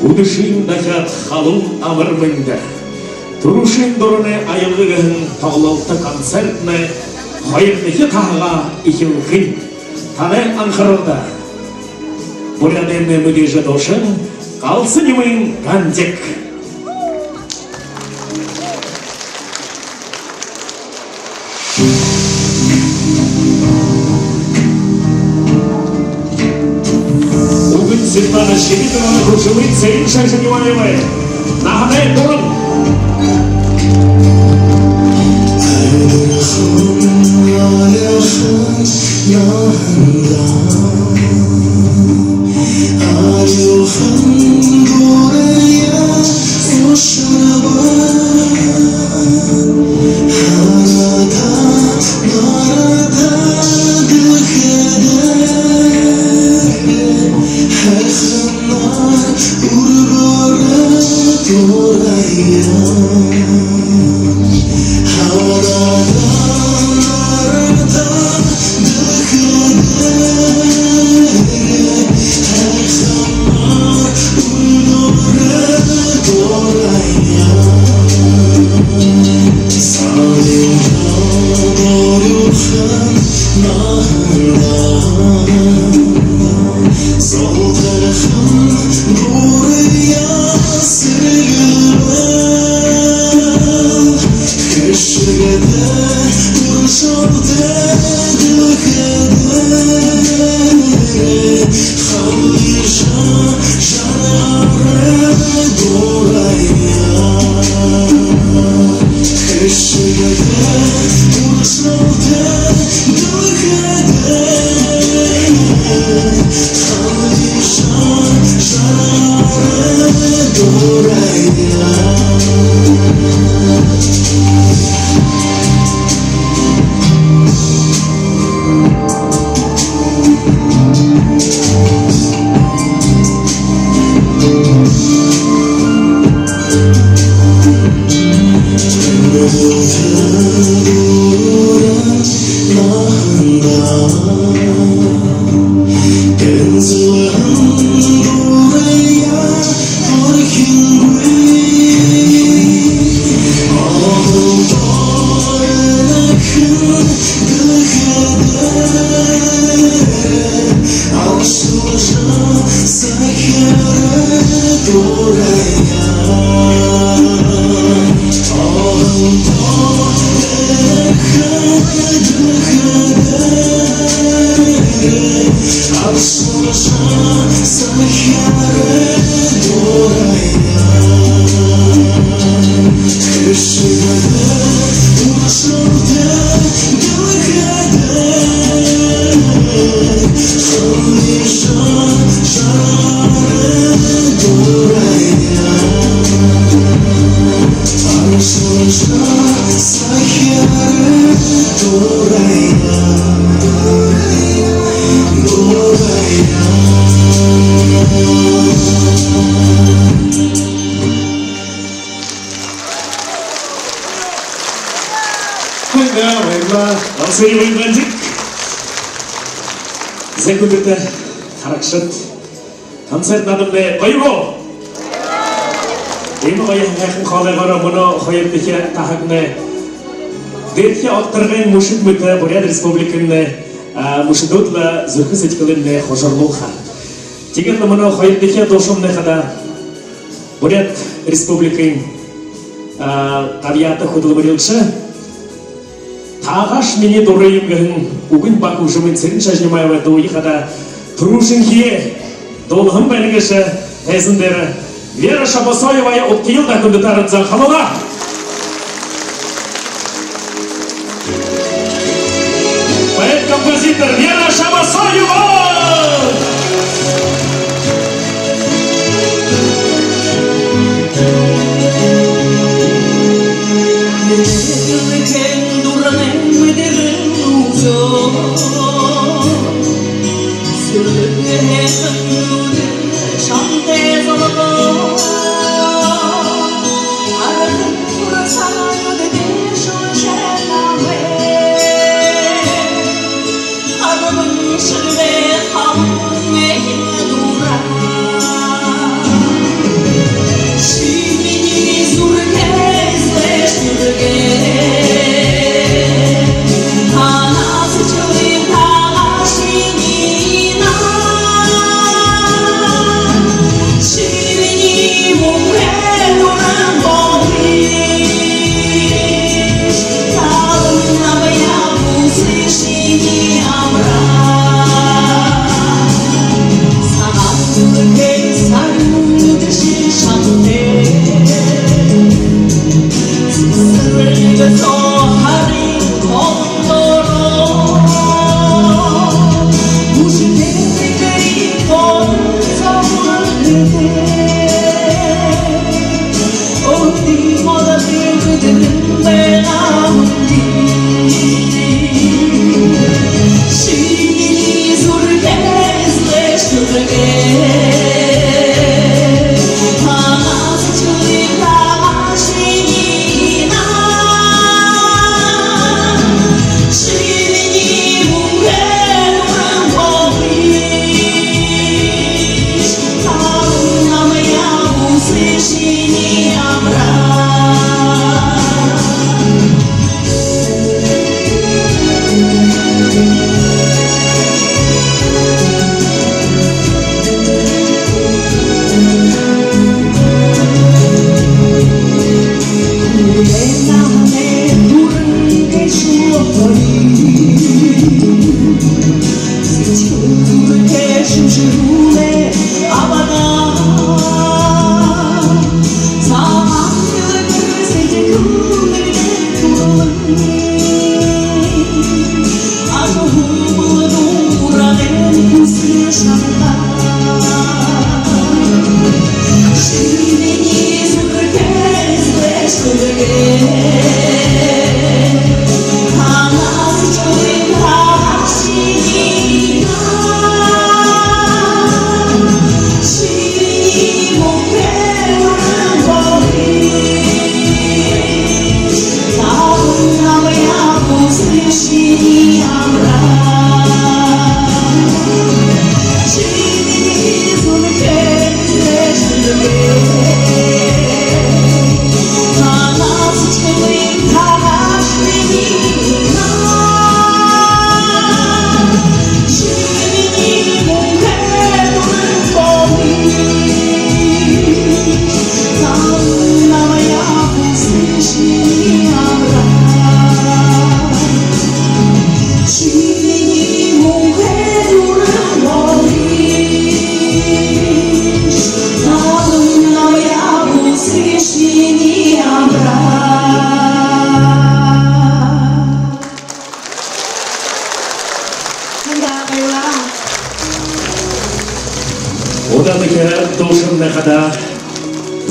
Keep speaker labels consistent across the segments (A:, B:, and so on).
A: Өдөршийн дахиад халуун амар мэнгэ. Түрүүшийн дөрөний аялгын тоглолттой концертны хоёр дахь таага ихэнхэн таны анхааралтай. Бурятын мэдээж дошин галсан юмын ганжик. Светлана Щербинова кружевит Царинша Женеваевой. Нагадай, Дон! Зэгүлдэ харагшид концерт надад гоёо. Энэ гоё хайхан хоолойгоор мөнө хоёр дахь тахагны дэрхи отторгын мушид мэт Бурят Республикийн мушидуд зүрхэн сэтгэлийн хошорлуулах. Тэгээд мөнө хоёр дахь дуушмныхада Бурят Республикийн гавьяата хөдөлмөрөөгч Тагаш миний дурын гэн үгэн баг үшмэн Царинша Женеваевой дуугийнхада түрүүшин хие дуулхан байлгаш тайсан дээр Вера Шабасоева уткил дакундатар зан халуна Поэт-композитор Вера Шабасоева
B: Should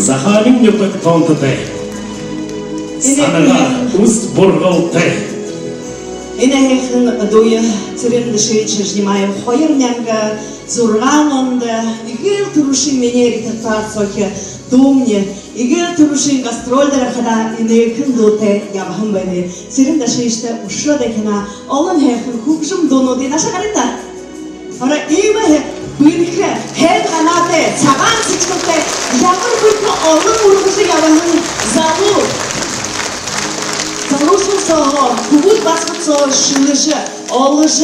A: Захарин нютаг тонтотэй. Санага ус бургалтай.
B: Энэхэн дуя цэрэнд шийдэж нимай 2006 онд игэл төрүшин менер татацох думне игэл төрүшин гастролдер хана энэхэн дутэй явхан байна. Цэрэнд шийдэж ушрада кена олон хэхэн хөгжим дуунуудын ашигарта. Ора иймэ бүнхэ хэд ганаатай цагаан цэцгтэй ямар бүхэн олон үргэлж явсан залуу залуусоо бүгд басцоо шилж олж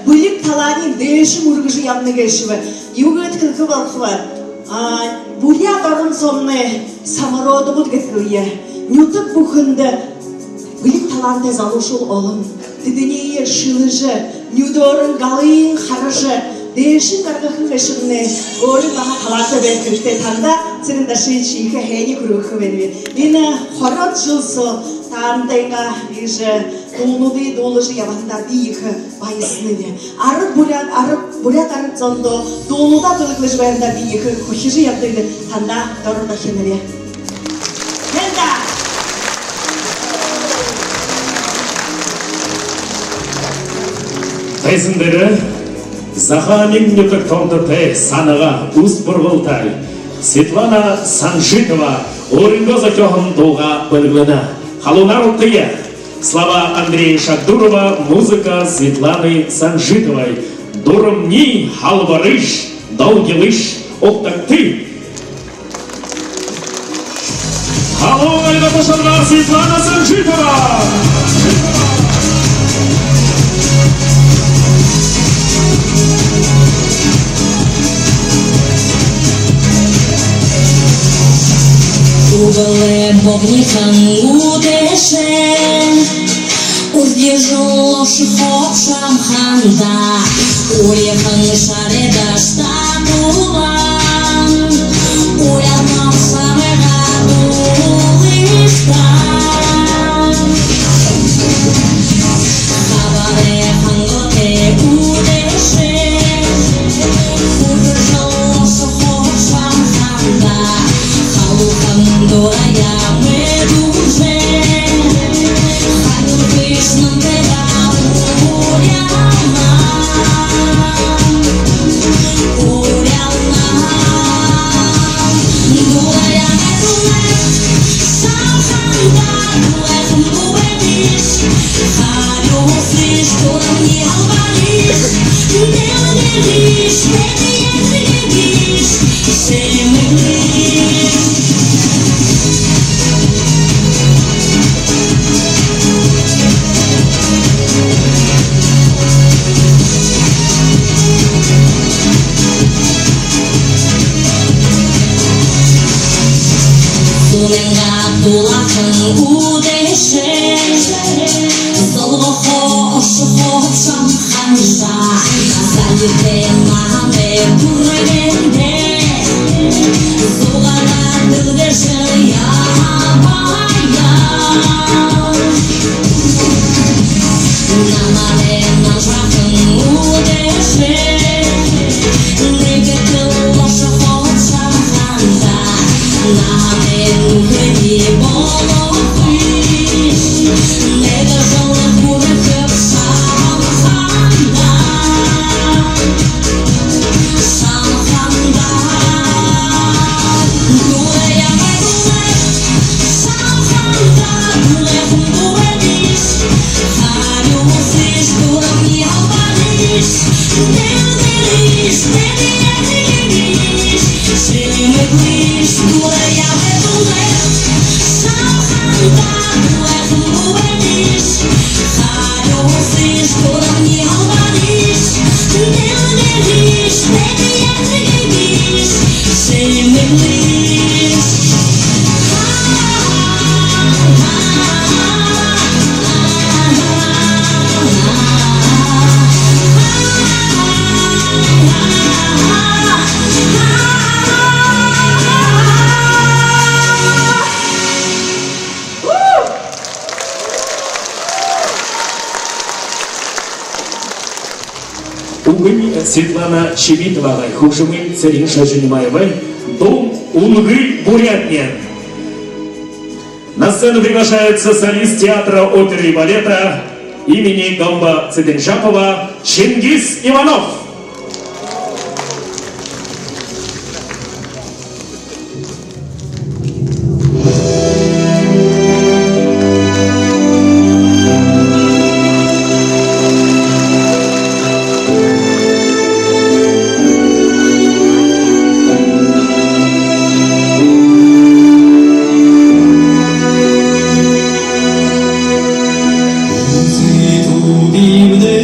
B: бүлэг талааны дэш үргэлж явна гэшвэ юугэт хэлхвэ бүлэг орон сомны самародууд гэхвэ нютаг бүхэнд бүлэг талаантай залуушул олон тэдний шилж нюдорн галын харж 대신 가르치는 것인데 어린 마음 하나도 뱉을 단다 지금 다시 이게 해니 그렇게 되면 이나 허락줘서 단대가 이제 돈우디 돌아서 야반다 이게 바이스네 아르 보랴 다른 정도 돈우다 돌아서 야반다 이게 고시지 yaptığında 단다 더러다 힘내려 된다
A: Тайсындары Захарин нютаг тонтотэй санага ус бургалтай. Светлана Санжитова Оренго затёхан дуга бөлгөна. Халунарутыя. Слова Андрея Шадурова, музыка Светланы Санжитовой. Дурымни халварыш, долгилыш, октакты. Халунайда пошарга Светлана Санжитова.
C: Уголе богнихан удеше Уздержу лоши хопшам ханда Урехан шареда штатулан Уярнам самега дулистан Хабаре ханготе удеше Уздержу лоши хопшам ханда дуэхом увидишь. Харю услышь, которым не говоришь. Ты делаешь, это я глядишь. Все мы лишь. Суненга дулахан удеше Золгохо ошохо шамханша Залите махаме пургенде Зугана дылгеше ябая Намаре нажахын удеше Негетел ошохо шамханша Наме ухени болохиш Нега жолы бурыхып шамханда Шамханда Дуле ямай дуле Шамханда Дулехым дуледиш Харю услышь, дурам не говоришь Делишь, делишь Шелемы ближ, дуле ямай дуле Шамханда Дулехым дуледиш Харю услышь, дурам не говоришь Делишь, делишь Шелемы ближ
A: Угынь Светлана Чевитовой, Хушумын Цариша Женимаевой, Дом Улгы Бурятния. На сцену приглашается солист театра оперы и балета имени Гамба Цыденжапова Чингис Иванов.
D: Дивне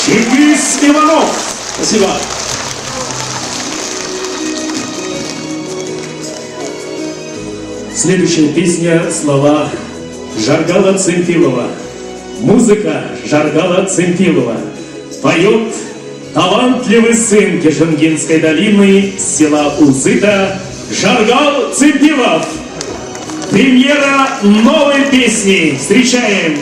A: Чингис Иванов. Спасибо. Следующая песня, слова Жаргала Цимпилова. Музыка Жаргала Цимпилова. Поет талантливый сын Кишингинской долины, села Узыта, Жаргал Цимпилов. Премьера новой песни. Встречаем!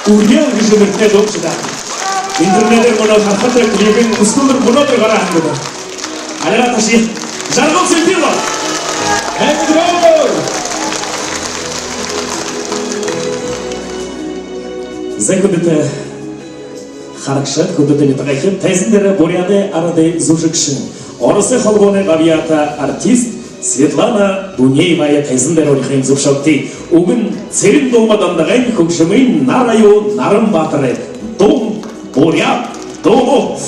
A: Уян гэж нэртэй дуучдаа. Интернетээр мөн харахад клипийн өсвөр мөнөөр гараа хангав. Алера таши жаргал сэтила. Эндро. Закудете харагшат хөдөдний тагайхын тайзандэр буряды арады зужигшин. Оросын холгооны гавьята артист Светлана Бунеевая тайзандэр орихын зуршалти угэн цэрэн дуумадандагын хөгшмийн нар аюу наран баатары дум бурят дуу.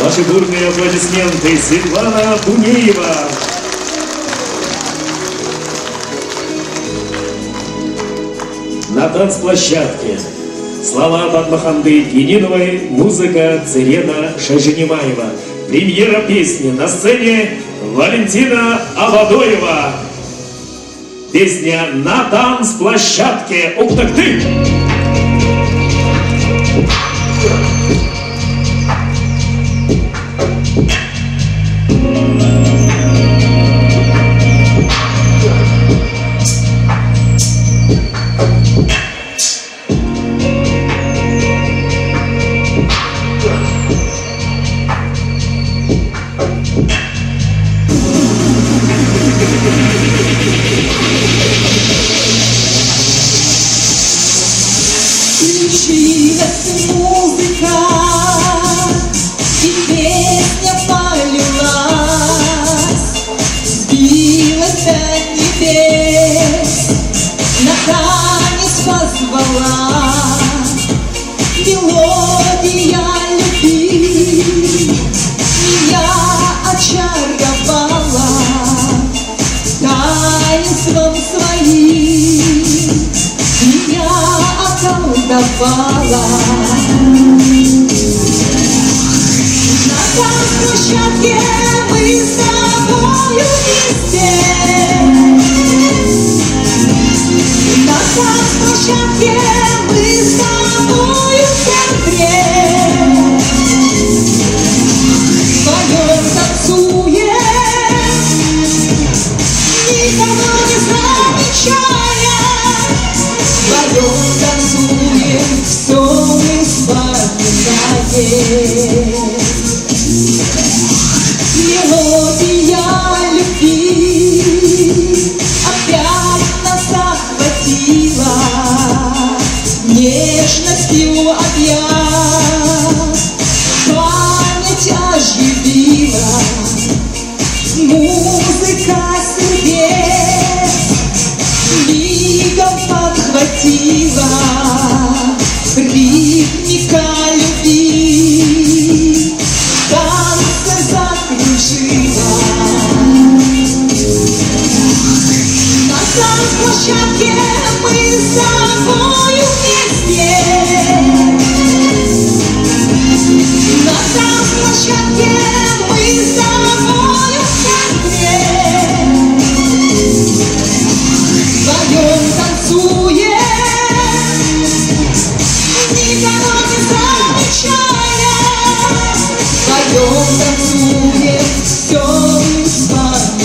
A: Ваши бурные аплодисменты, Светлана Бунеева. На танцплощадке слова Батмаханды Гениновой, музыка Церена Шаженимаева. Премьера песни на сцене Валентина Абадоева. Песня «На танцплощадке». Ух, так ты!
C: Включилась музыка, и песня полилась, сбилась до небес, на танец позвала. Мелодия любви меня очаровала таинством своим. Меня околдовала. На танцплощадке мы с тобою вместе никого не замечая. Вдвоем танцуем, все мы вспоминаем. Мелодия любви опять нас охватила, нежностью объять, память оживила, музыка сердец мигом подхватила, ритмика любви танца закружила. На танцплощадке мы с тобою вместе. На танцплощадке мы с тобою в центре. Вдвоем танцуем, никого не замечая. Вдвоем танцуем, все мы вспоминаем.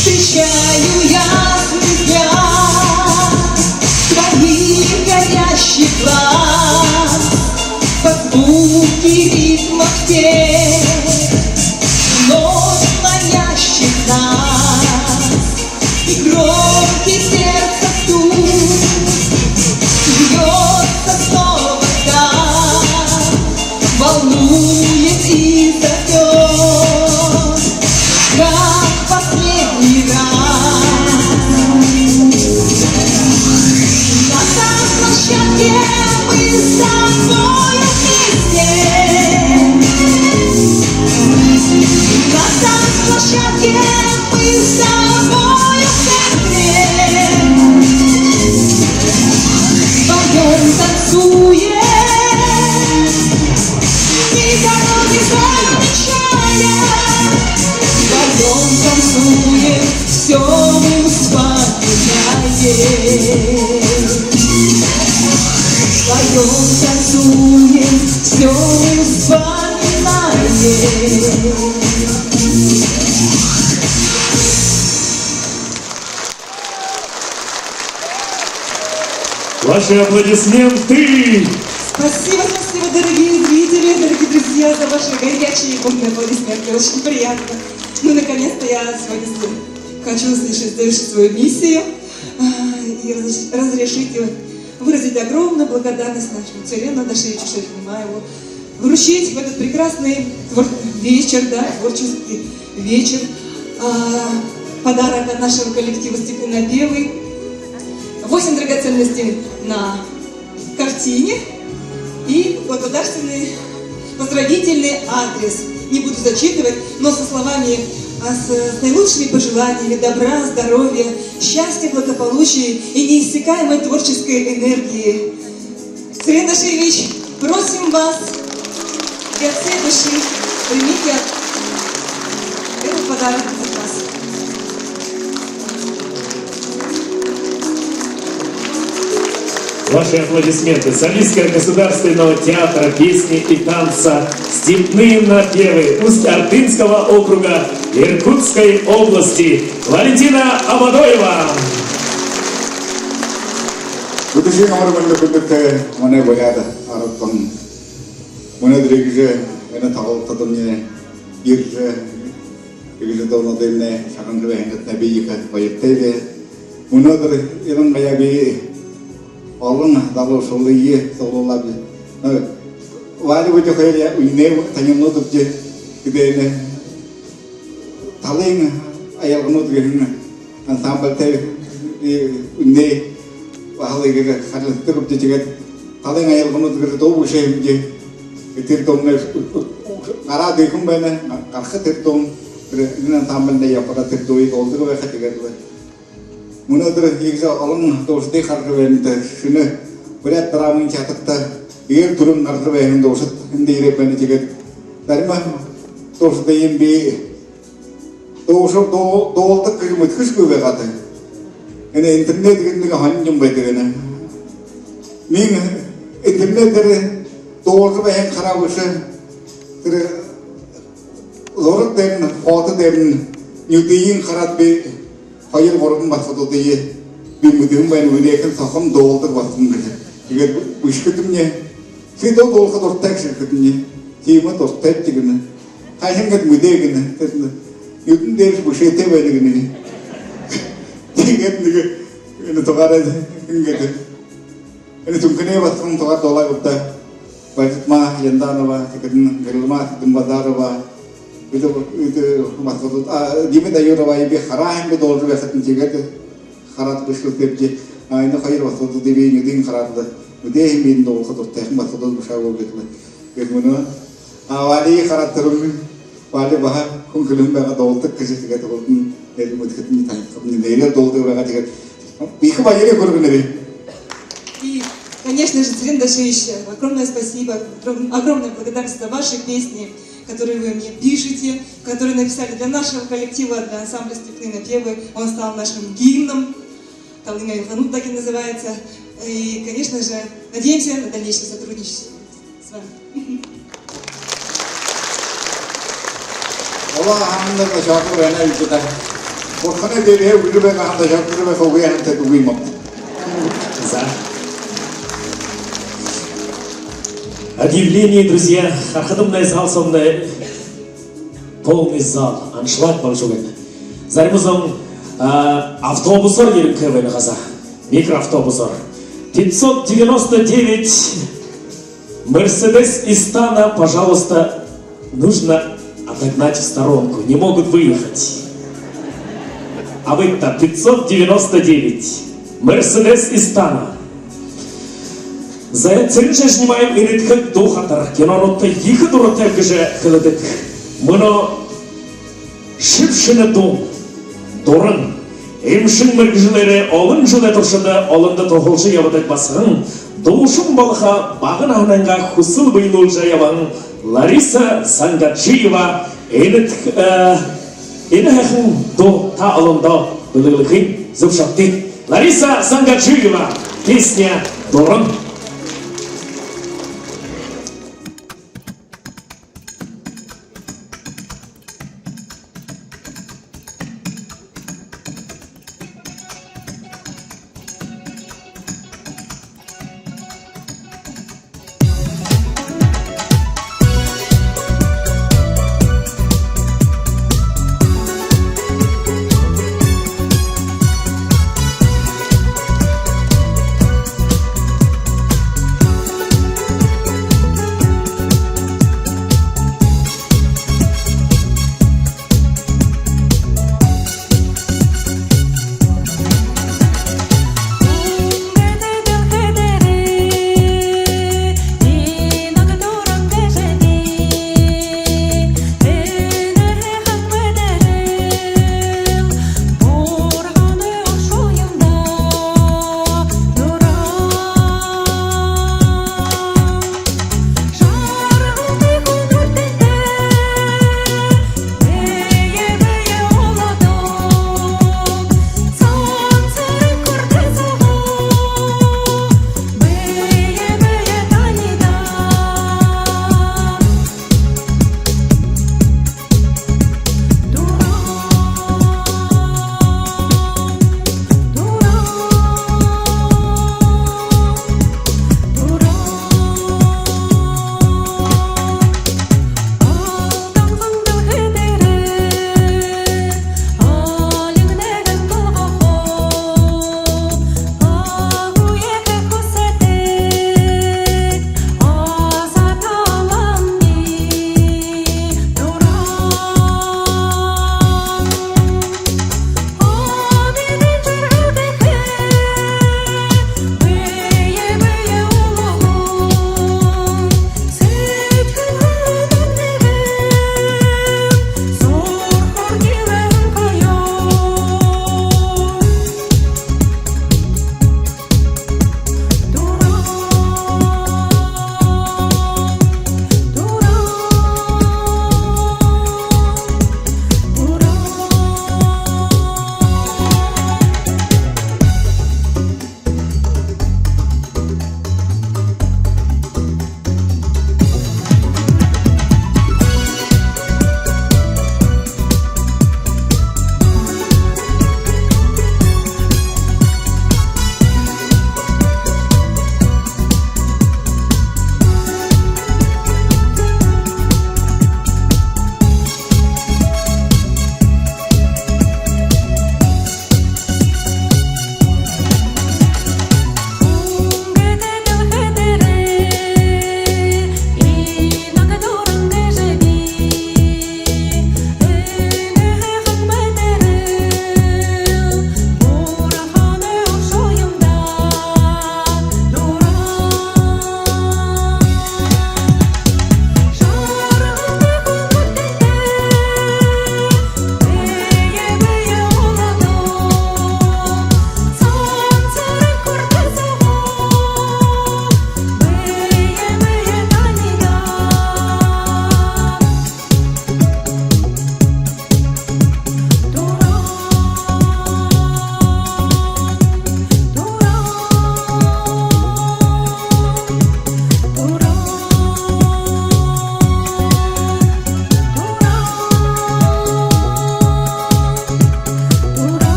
C: Встречаю ясный взгляд твоих горящих глаз, под звуки ритмов тех, вновь манящих нас, и громкий сердца стук бьется снова так, волнует и зовет, как последний раз. На танцплощадке мы с тобою вместе. На танцплощадке мы с тобою в центре. Вдвоем танцуем, никого не замечая. Вдвоем танцуем, все мы вспоминаем. Вдвоем танцуем, все мы вспоминаем.
A: Ваши аплодисменты!
C: Спасибо, спасибо, дорогие зрители, дорогие друзья, за ваши горячие и бурные аплодисменты. Очень приятно. Ну, наконец-то я сегодня хочу завершить свою миссию и разрешите выразить огромную благодарность нашему царю Дашевичу Шерифимаеву, вручить в этот прекрасный вечер, да, творческий вечер, подарок от нашего коллектива «Степные напевы». 8 драгоценностей на картине и благодарственный поздравительный адрес. Не буду зачитывать, но со словами, с наилучшими пожеланиями добра, здоровья, счастья, благополучия и неиссякаемой творческой энергии. Царь Дашевич, просим вас и от всей души примите этот подарок от вас.
A: Ваши аплодисменты. Солистка Государственного театра песни и танца «Степные напевы» Усть-Ордынского округа Иркутской области Валентина Амадоева.
D: Будущий номер были моне бояда аратон моне дрегже эна таголтадымне ирже ирже донадымне шагангве хендетне бийика бояттеве монодыр иран маяби Аллан дало шолые сололаби. Вали будет хоя уйне таньно дубje кидене тален аялгнот гэрнэ ансамбль тэ уйне вахлыгэр харлтэрбдэ чигэд тален аялгнот гэр доушэмдэ тэр домнэр гараа дэхэн байна гарахт тэр дом энэ ансамбль нэ явахад тэр дойг олдог байх гэдэг. Өнөөдөр их олон дуусны харгав энэ шинэ бүрээд драмын чатагта ир түрэн наррав энэ дуусад энэ ирэх байна тэгээд дарма дуусад юм би дуусад доолдог гэж мэдхэсгүй байгаад энэ интернет гэдэг нэг хон юм байдаг энэ мин интернетээр дуусад байх хараагүйс тэр лорд дээр фото дээр 뉴디인 хараад би хоёр гурван батхуудыг би мэдэн байна үнэхээр цохон дуулдаг болсон гэж. Тэгээд бүшгэдэмнэ. Фидо дуулахад уртаг шигдэмнэ. Тийм дуртай гэнэ. Хайхангад мэдэгэнэ. Тэгээд юудын дээр бүшээтэй байдаг гэнэ. Тэгээд нэг энэ тугаараа ингээд энэ түнхнээ батхан тугаар дуулаагтай байтма янданава тэгээд гэлма дэмбадарова itu maksud gimana dayura ibi kharahan be dolur besatın tiget kharat bışkıl tepki aynı hayır maksud dibi yudin kharatda udeh min dol khadur tek maksud müşavir getme getmunu awali kharatırım wali baha kunkulum baga doltuk kışı tiget olsun el mutketin tayfın neyle doldu baga tiget bir bayıra görünür.
C: И, конечно же, Царин Дашевич, огромное спасибо, огромная благодарность за ваши песни, которые вы мне пишете, которые написали для нашего коллектива, для ансамбля «Степные напевы». Он стал нашим гимном, Талдыма Илханут так и называется. И, конечно же, надеемся на дальнейшее сотрудничество с вами.
D: Allah hamdala şakir ana ülkede. Korkana deriye ülübe hamda şakir ve kovuya hante duymak.
A: Объявление, друзья. Хархадымный зал сонный. Полный зал. Аншлаг большой. Заримузом автобусор еринкевен газа. Микроавтобусор. 599 Мерседес Истана, пожалуйста, нужно отогнать в сторонку. Не могут выехать. А вы-то 599 Мерседес Истана. За царинче снимаем иритхак духатар. Киноротта їх дуротев гже хилдик. Мыно шипшine дум. Дурын. Емшин мыргжилері олын жылы тұршыды олынды тоғылшы ябыдық басығын. Душын балыға бағын авнанға хусыл бұйылу жаябан Лариса Сангаджиева ені хәхін до та олында бұлығылықын зұпшапты. Лариса Сангаджиева. Песня «Дурын».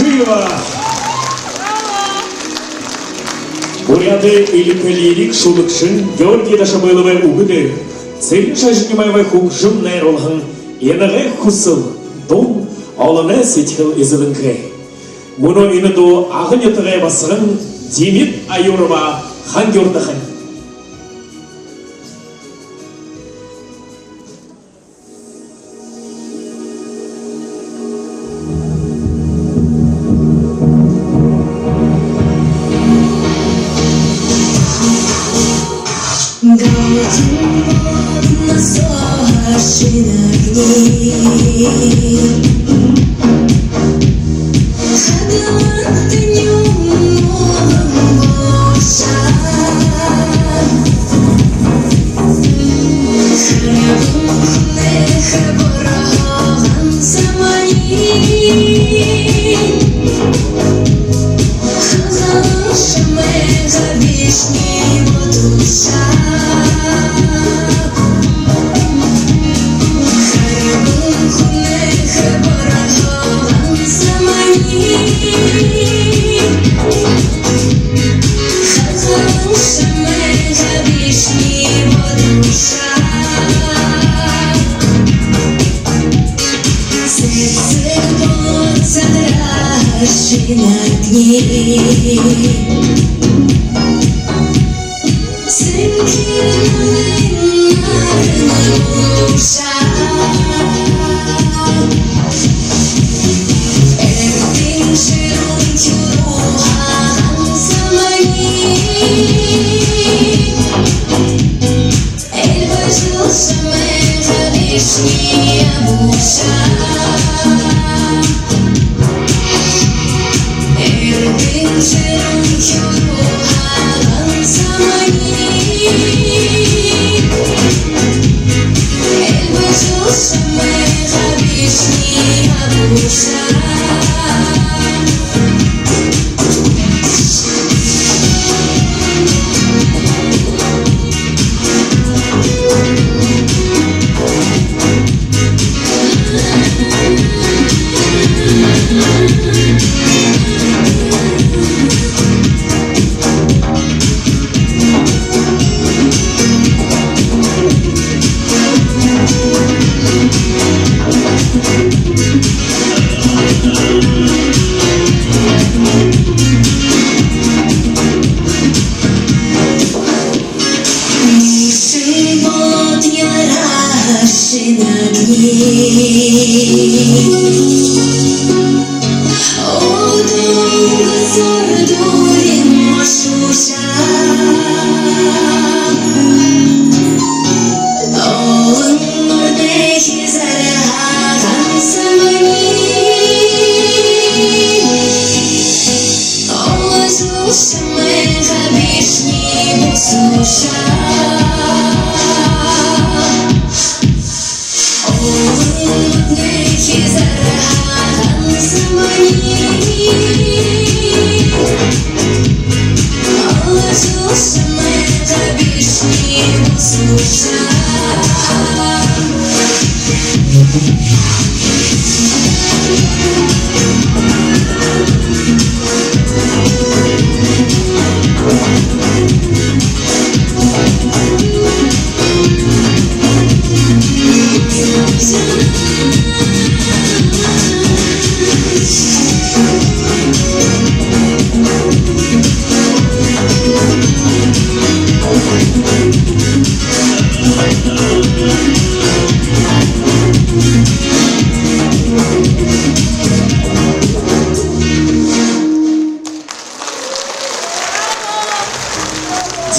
A: Ажиева. Буряты или Пелирик Шулыкшин, Георгий Дашабайловой Угуды, Церин Шажнимаевой Хукжим Нейролхан, Янагай Хусыл, Дом, Алане Сетхил Изылынкай. Муно Инаду Агнятагай Басрын, Димит Аюрова, Хангюрдахан.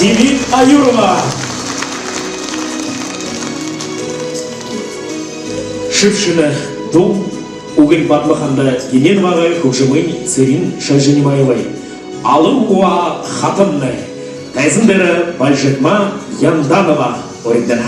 A: Димит Аюрова. Шившина Дом, Угын Батмаханда, Ененвага, Хукжимын, Церин Шажнимаевой. Алым Уа Хатамны, Тайзындары Бальжетма Янданова Оридана.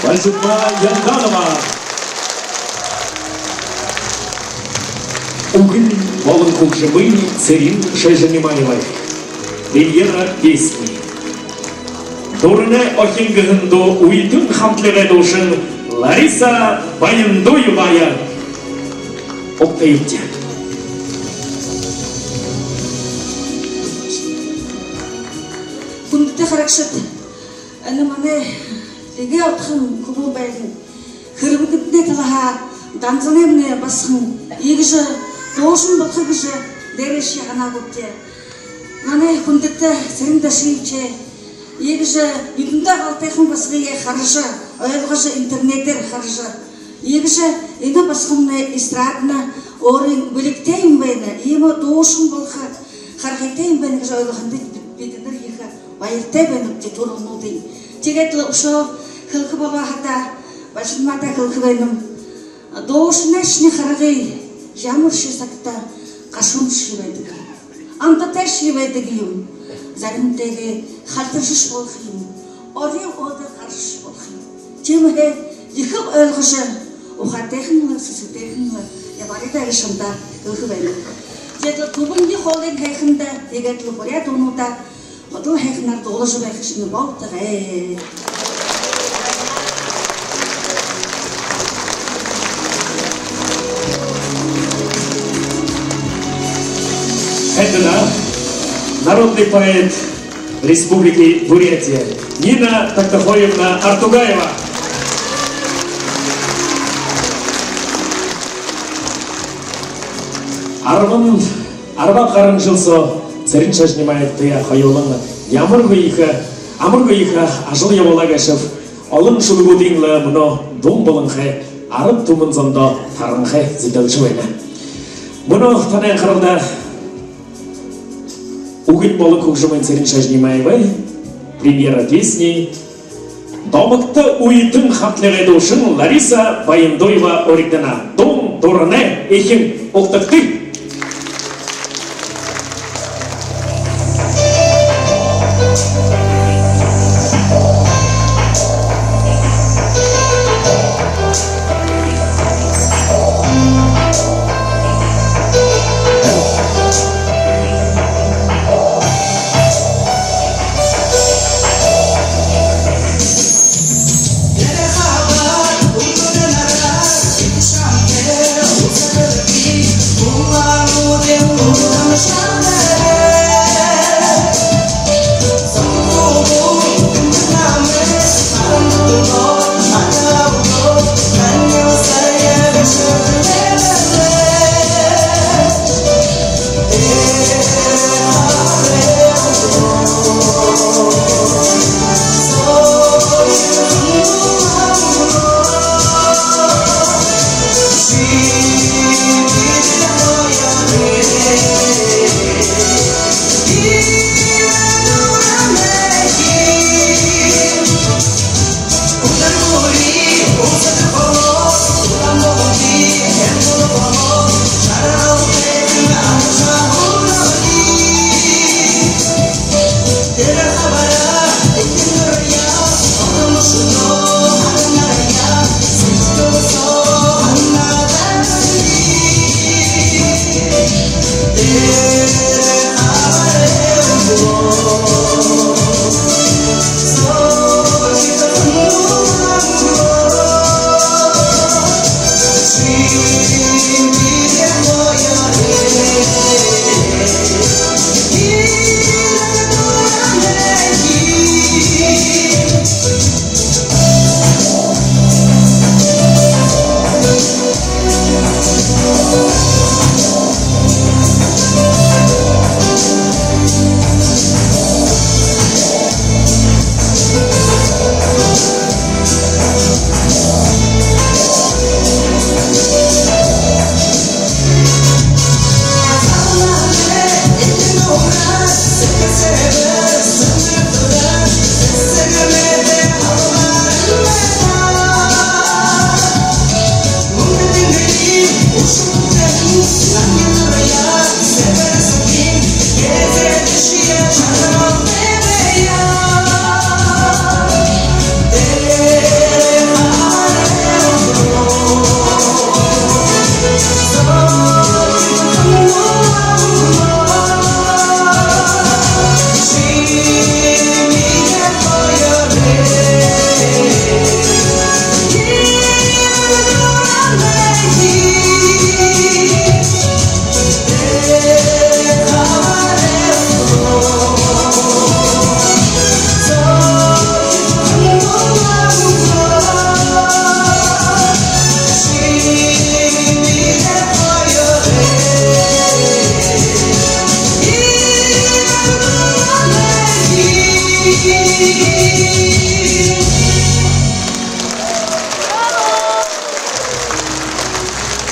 A: Вальсутма Янданова. Угын болон кукшимы Церин Шайжанимаевой. Премьера песни. Турне охингыгынды уйтын хамтлыгы душын Лариса Баяндоевая. Октаевте.
E: Күндтэй харагшид манай тэгээ отхон хөвөө байсан хэрвэгдний талаа данзанэмнэ басхан ийгш доошин бодох гэж дээрэш янаагуудтэй манай хүндтэй сэрэндэ шийчээ ийгш бидэндээ галтайхан басгийг харж ойлгож интернетээр харж ийгш энэ басхны эстрадна өөрийн бүлэгтэй юм байна ийм доошин болох харахтай юм байна гэж ойлгоход бид нар их баяртай байна гэж төрөмнүүдийн тэгээд өшөө хөлх бага хата башмата хөлх байна доошнашны харгыг ямар шисагта гашуун шиг байдаг амттай шиг байдаг юм заримтэйгээ халтаршиж болох юм орын өдөр гарч болох юм чимээ их ойлгож ухаатайхан сүсэтэйхэн ябаритай шунда хөлх байна тэгээд түбэнгийн хоолыг хайханда тэгээд бүрээ дуунуудаа одоо хайхнаар дуулаж байх шиг болтгоо.
A: Это народный поэт Республики Бурятия Нина Тактахоевна Артугаева. Арба гарын жылсо Цэрин Шайжанимаевтай хоёулан ямаргүй их ажил явуулагашив олон шүлгүүдийн мөнө дум болонхай ард түмэн зондоо таранхай зэдэлж байна. Мөнө танай харагда угын болон кукшимын Цэрин Шайжанимаевой премьера песни Домогтой уйтын хамтлагай душын Лариса Баяндоева оригдана Дом турне эхин октакты.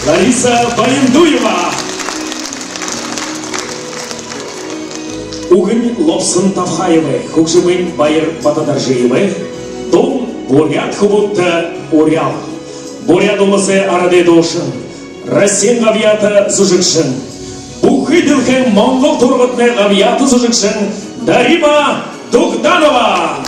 A: Лариса Баяндуева. Угонь Лобсон Тавхаевой, Хукшимын Байер Батадаржиевой, Дом Бурят Хубутта Урял. Бурят Умасы Араде Дошин, Расин Гавията Зужикшин, Бухидилхен Монгол Турготне Гавията Зужикшин, Дарима Дугданова.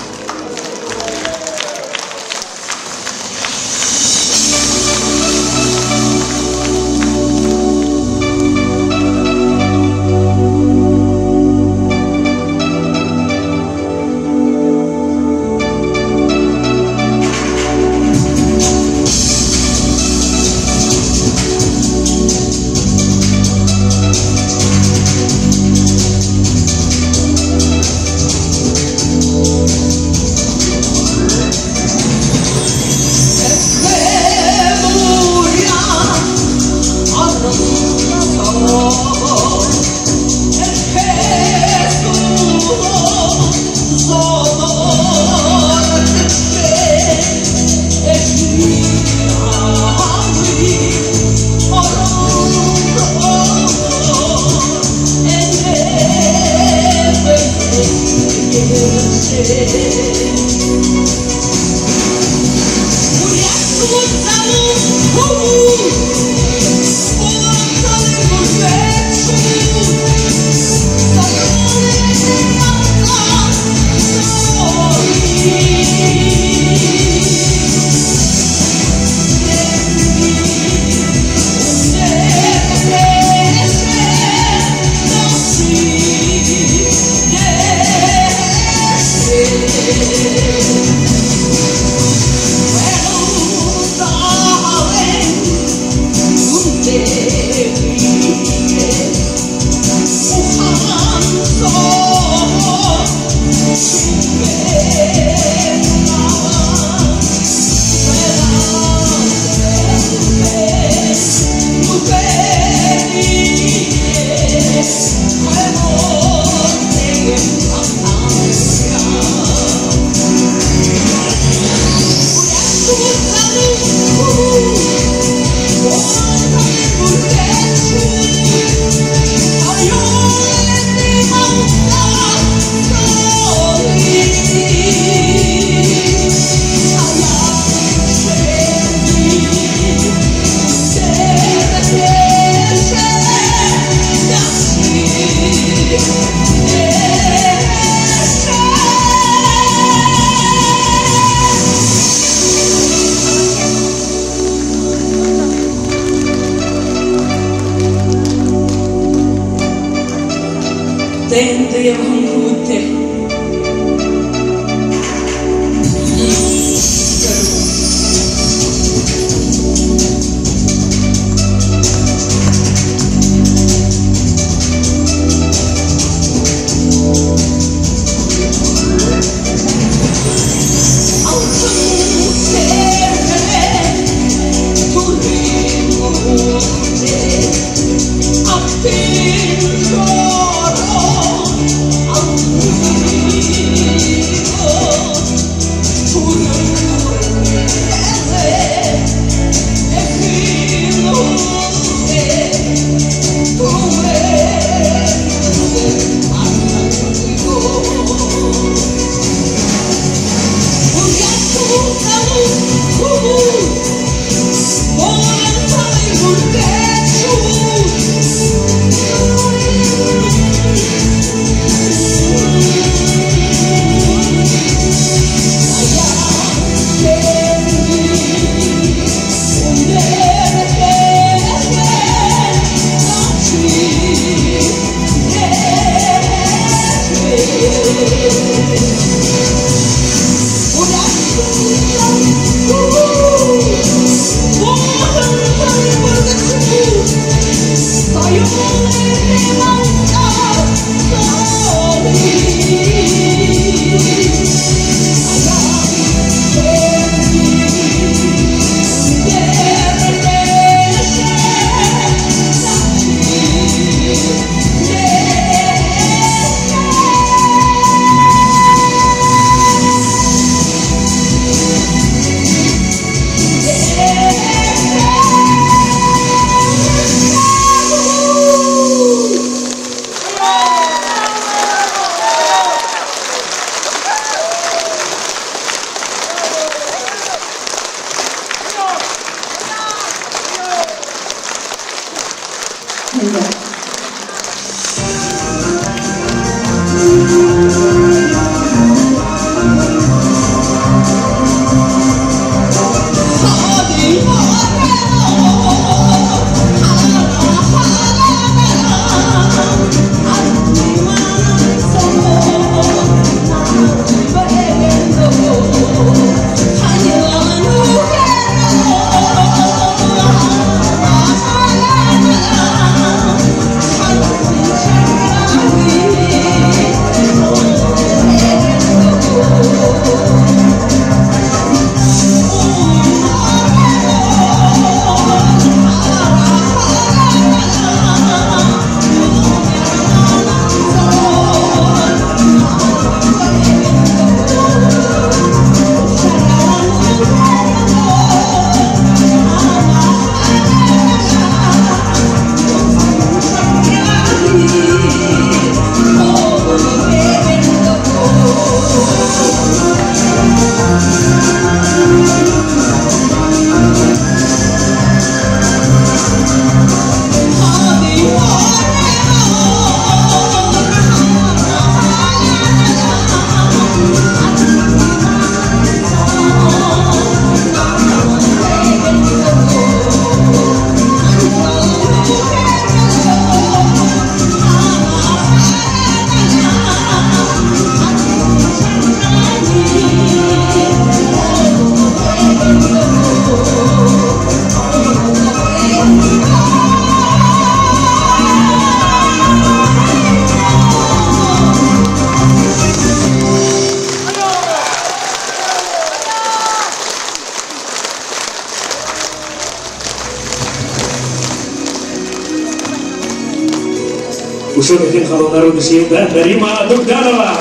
A: Ушогийн халуунаар үдшилдэ Дарима Дугданова.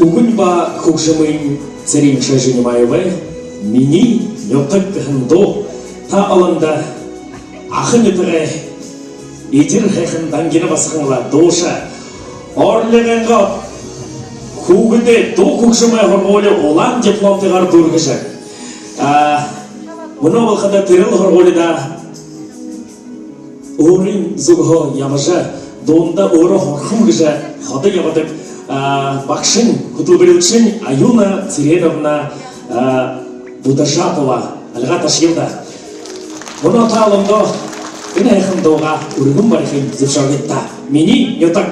A: Угун ба хөгшмийн цэрийн шашин маявэ миний нётаг хандо та аланда ахын өдрэ ижир хайхан дангина басханла дууша орлегэнго хүүгдэ дуу хөгшмэй хоргооле улаан дипломтойгоор дүргэж мөнөө хада тэрэл хоргооледа өөрийн зүгөө ямаша дуунда өөрөө хорхон гэж ходог явдаг багшин хөтөлбөрөгчин Аюна Цыреновна Будашатова алгаташилда мөнөө таалондо энэ хайхан дууга өргөн барихын зөвшөөрөлтөй миний нётаг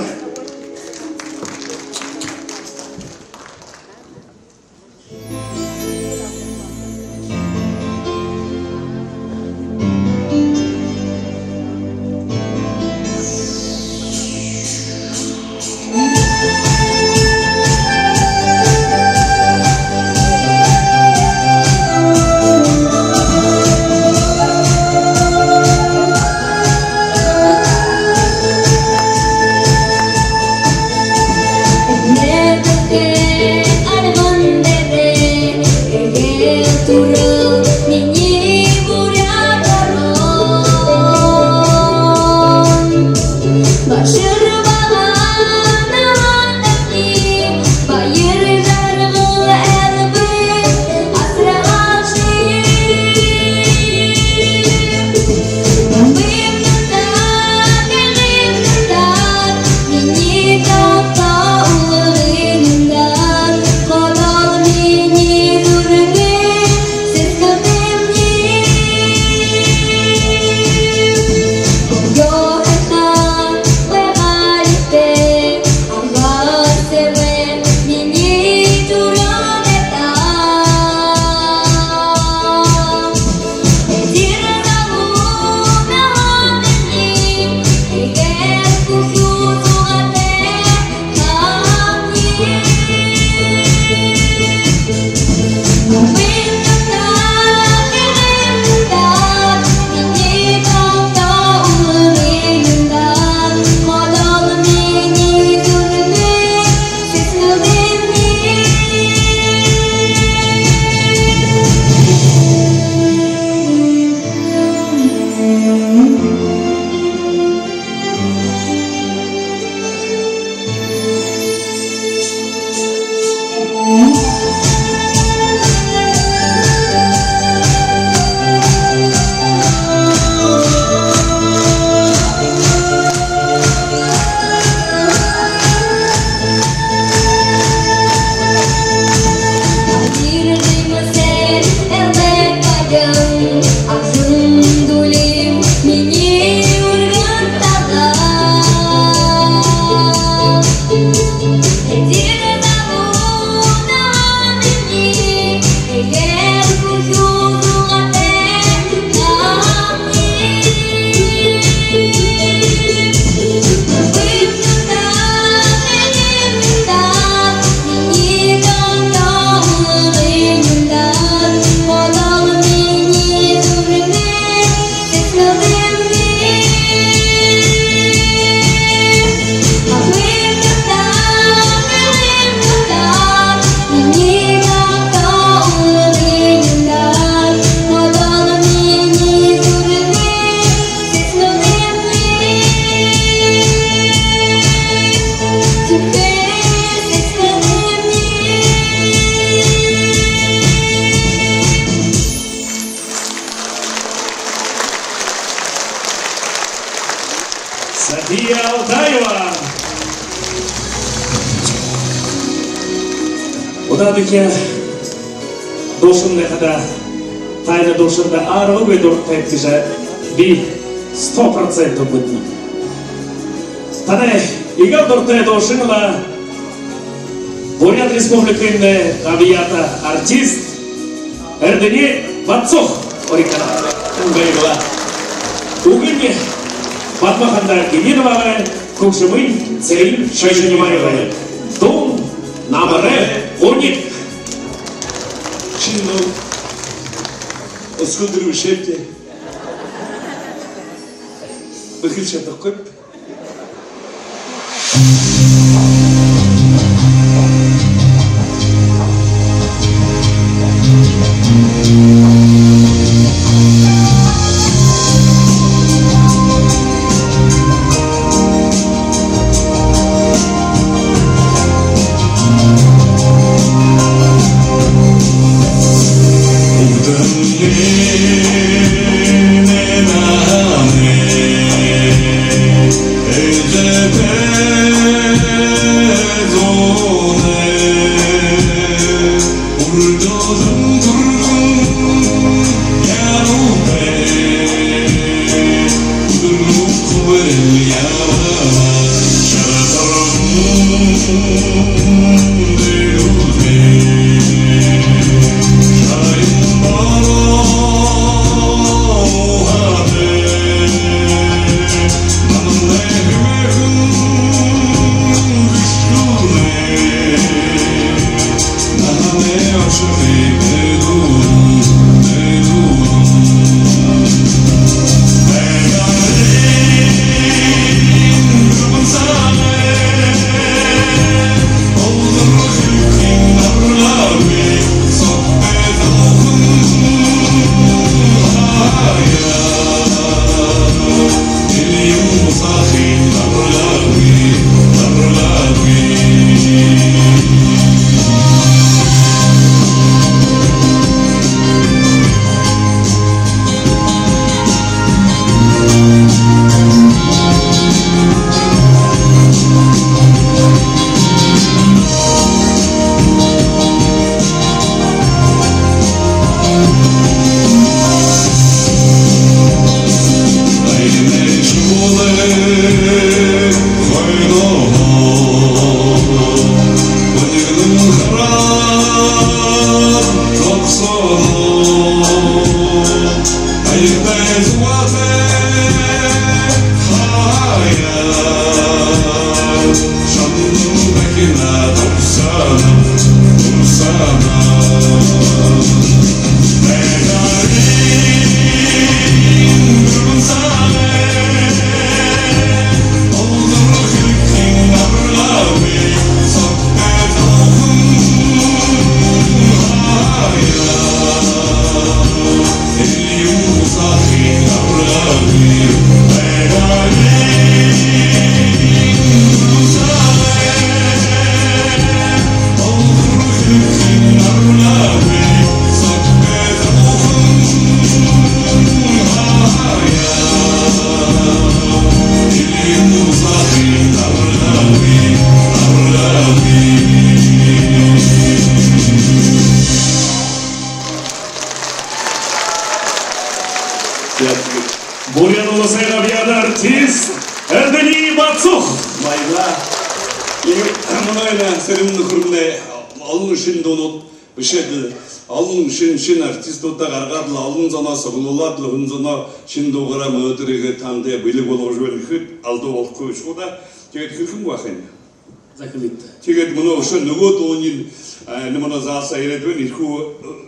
A: София Алтаева. Удадыке дошын нехада тайна дошында арылы бедорт тиже би 100% будни. Тане игал дорте дошынла Бурят Республиканы табията артист Эрдене Батцох орикана. Угыне Батмахандар Кемировага Кукшемын Церин Шайшанимаевой. Дом Намаре Уник.
F: Чинно өсгөдөр бишээтэй. Бэхэл чадахгүй.
A: Бурян улсын авиада артист Эрдэнэ Бацух.
F: Баярлалаа. Манай церин нөхрөмнө олон шин дуунууд бишээд олон шин артистуудаа гаргаад л олон зоноос оглуулад л хүн зоноо шин дуугараа мөдрийгээ танд бэлэг болгож өгөхөд алдуу болохгүй шүү да. Тэгээд хэрхэн байх юм?
A: Захилит.
F: Тэгээд мөн нөгөө дууны нэмэн заасаа ирээдүйн ирхүү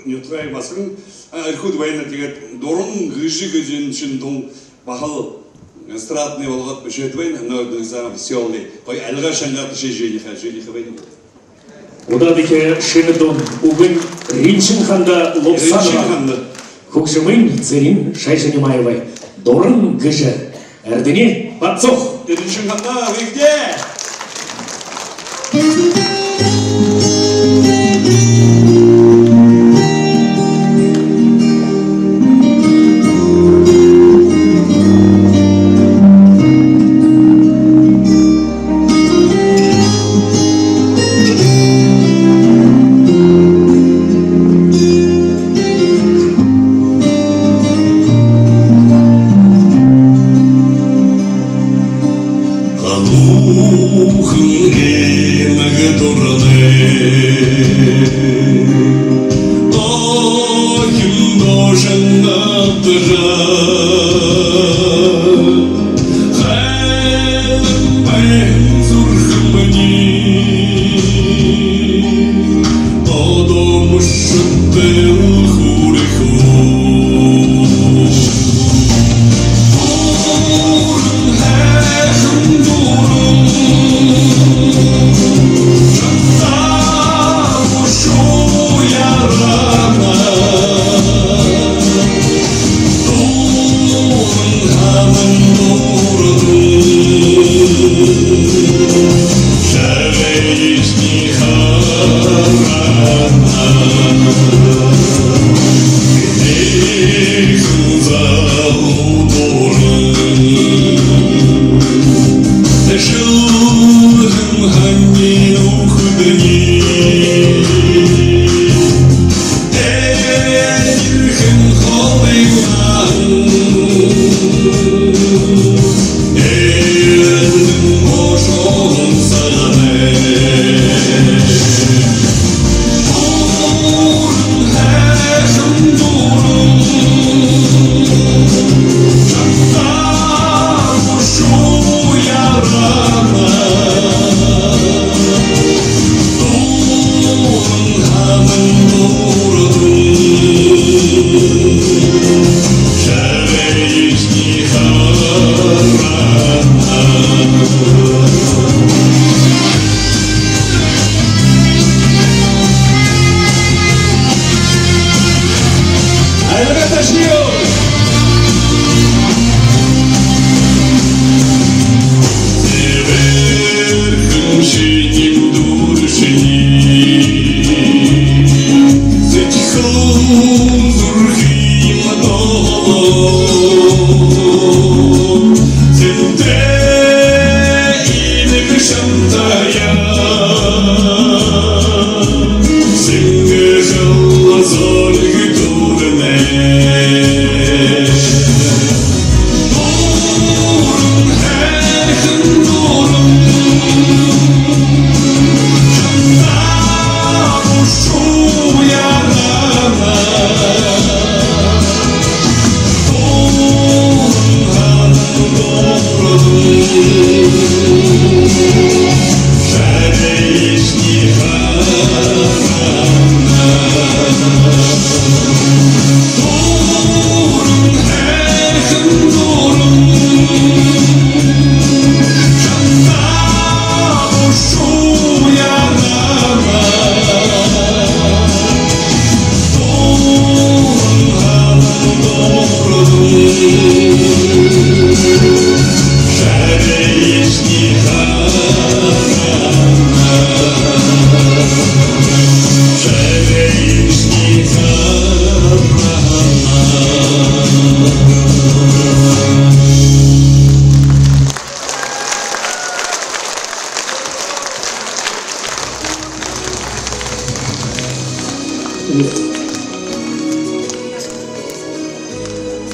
F: ньютрай басан ирхүүд байна. Тэгээд дуран гişиг гэж шин дун бахал эстрадны болгоод бишээд байна. Нөр зам веселый. Гой алга шангаад шижих байна.
A: Удадыке шинедон угын Ринчин ханда лопсана. Кукшемын Церин Шайшанимаевой. Дорын гыжы Эрдэнэ Бацух.
F: Ринчин ханда вы где?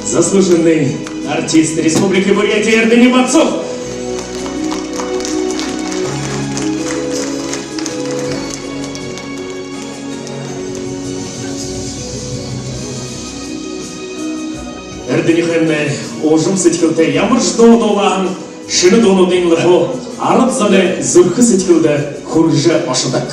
A: заслуженный артист Республики Бурятия Эрдэнэ Батцов. Эрдэнэхэн ужим сэтгэлтэй ямар ч дуу дуулан шинэ дуунуудын лахуу 10 заны зүрх сэтгэлд хүрж оршдог.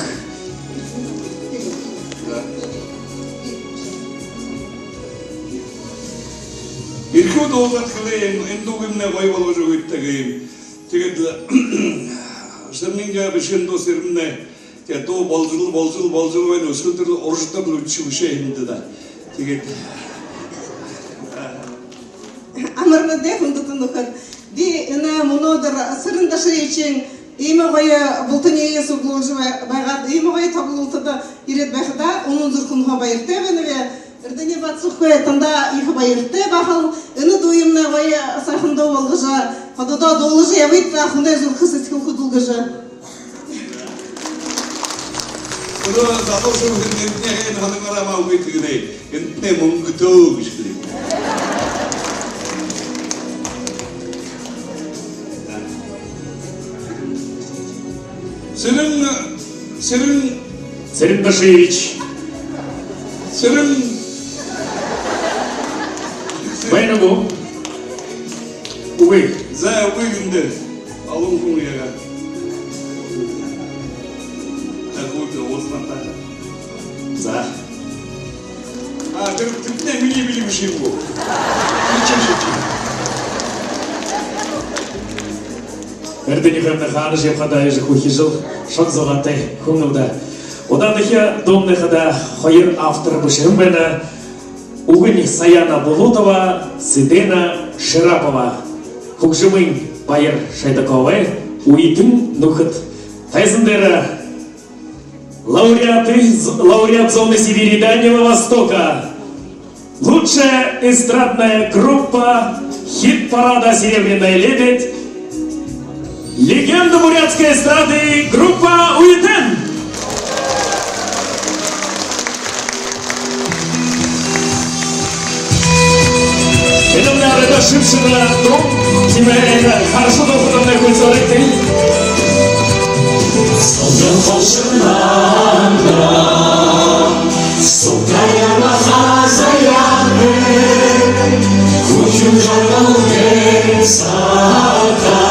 F: Ирхүү дуулаад хэлээ энэ дууг нь гоё болгож өгдөг юм. Тэгээд сэрнингээ бишэн дуу сэрнэ. Тэгээд дуу болж байна. Өсөлтөр уржтар үчиг бишээ хэмдэ да. Тэгээд
C: Амарна дэхүндэт нөхөр ди энэ монодор сэрэн дашичин имэгой бултаны суглуулж байгаа имэгой тоглолтод ирээд байхдаа өнөө зүрхэн хоо баяртай байна вэ? Эрдэнэ Батцовхой танда их баяртай бахал энэ дуймны гоё сайхан дуу болгож хододоо дуулж явж хүнээ зүрх сэтгэл хөдөлгөж
F: өөрөө залуус хүнтэй энэ хангараа үгүй тэгнэ. Энтний мөнгөдөө гэж хэлээ.
A: Сэрэн Башич. Байнагу. Үгүй.
F: За үгүй гүндэ. Алын хүн яга. Агууд уусната.
A: За.
F: Тэр миний биш юм уу?
A: Эрдэнэхэн хаанаш явхадаа яж хөхижил шог зогаатай хүмүүдэ. Удаадахи дуумныхада хоёр автор бушрын байна. Угни Саяна Болотова, Сидена Шарапова. Хөгжмийн Баяр Шайдаковой, Уитын Нухат. Тайзендера лауреат зоны Сибири и Дальнего Востока. Лучшая эстрадная группа хит-парада «Серебряная лебедь». Легенда бурятской эстрады группа «Уитен». Это мне разошившего дом, тебе хорошо доходом на культуре.
G: Солнце волшебно, сукая махазаяны, кучу жаргал сака,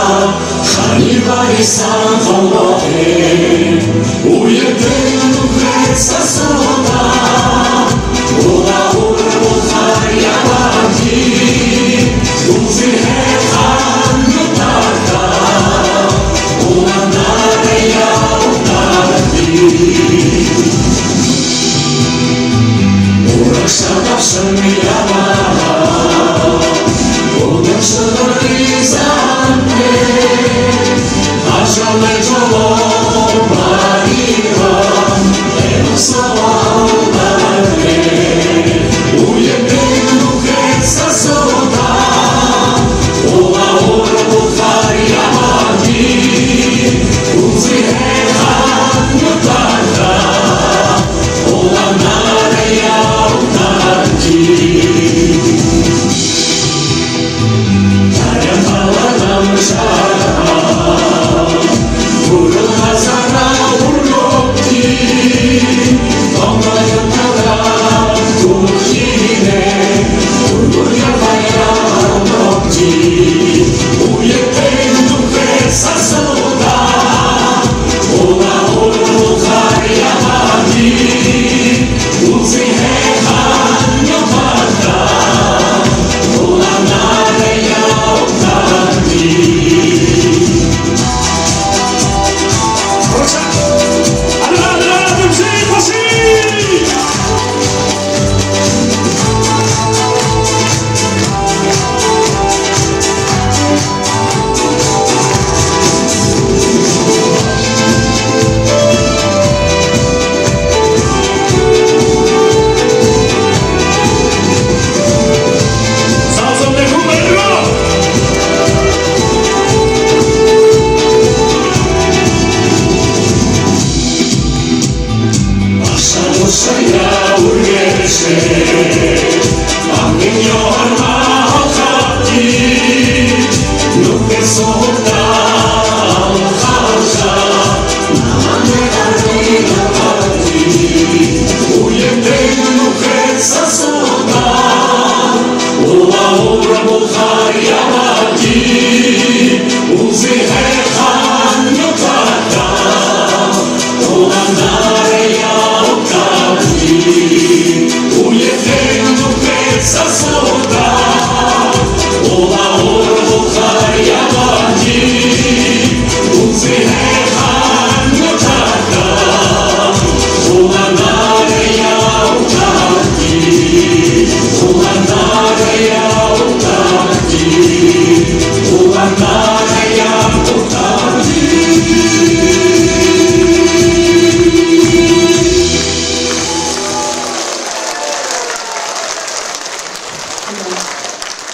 G: хани барисан холоте, уеден духеца сота, ула урухая ваги, узехан ютака, ула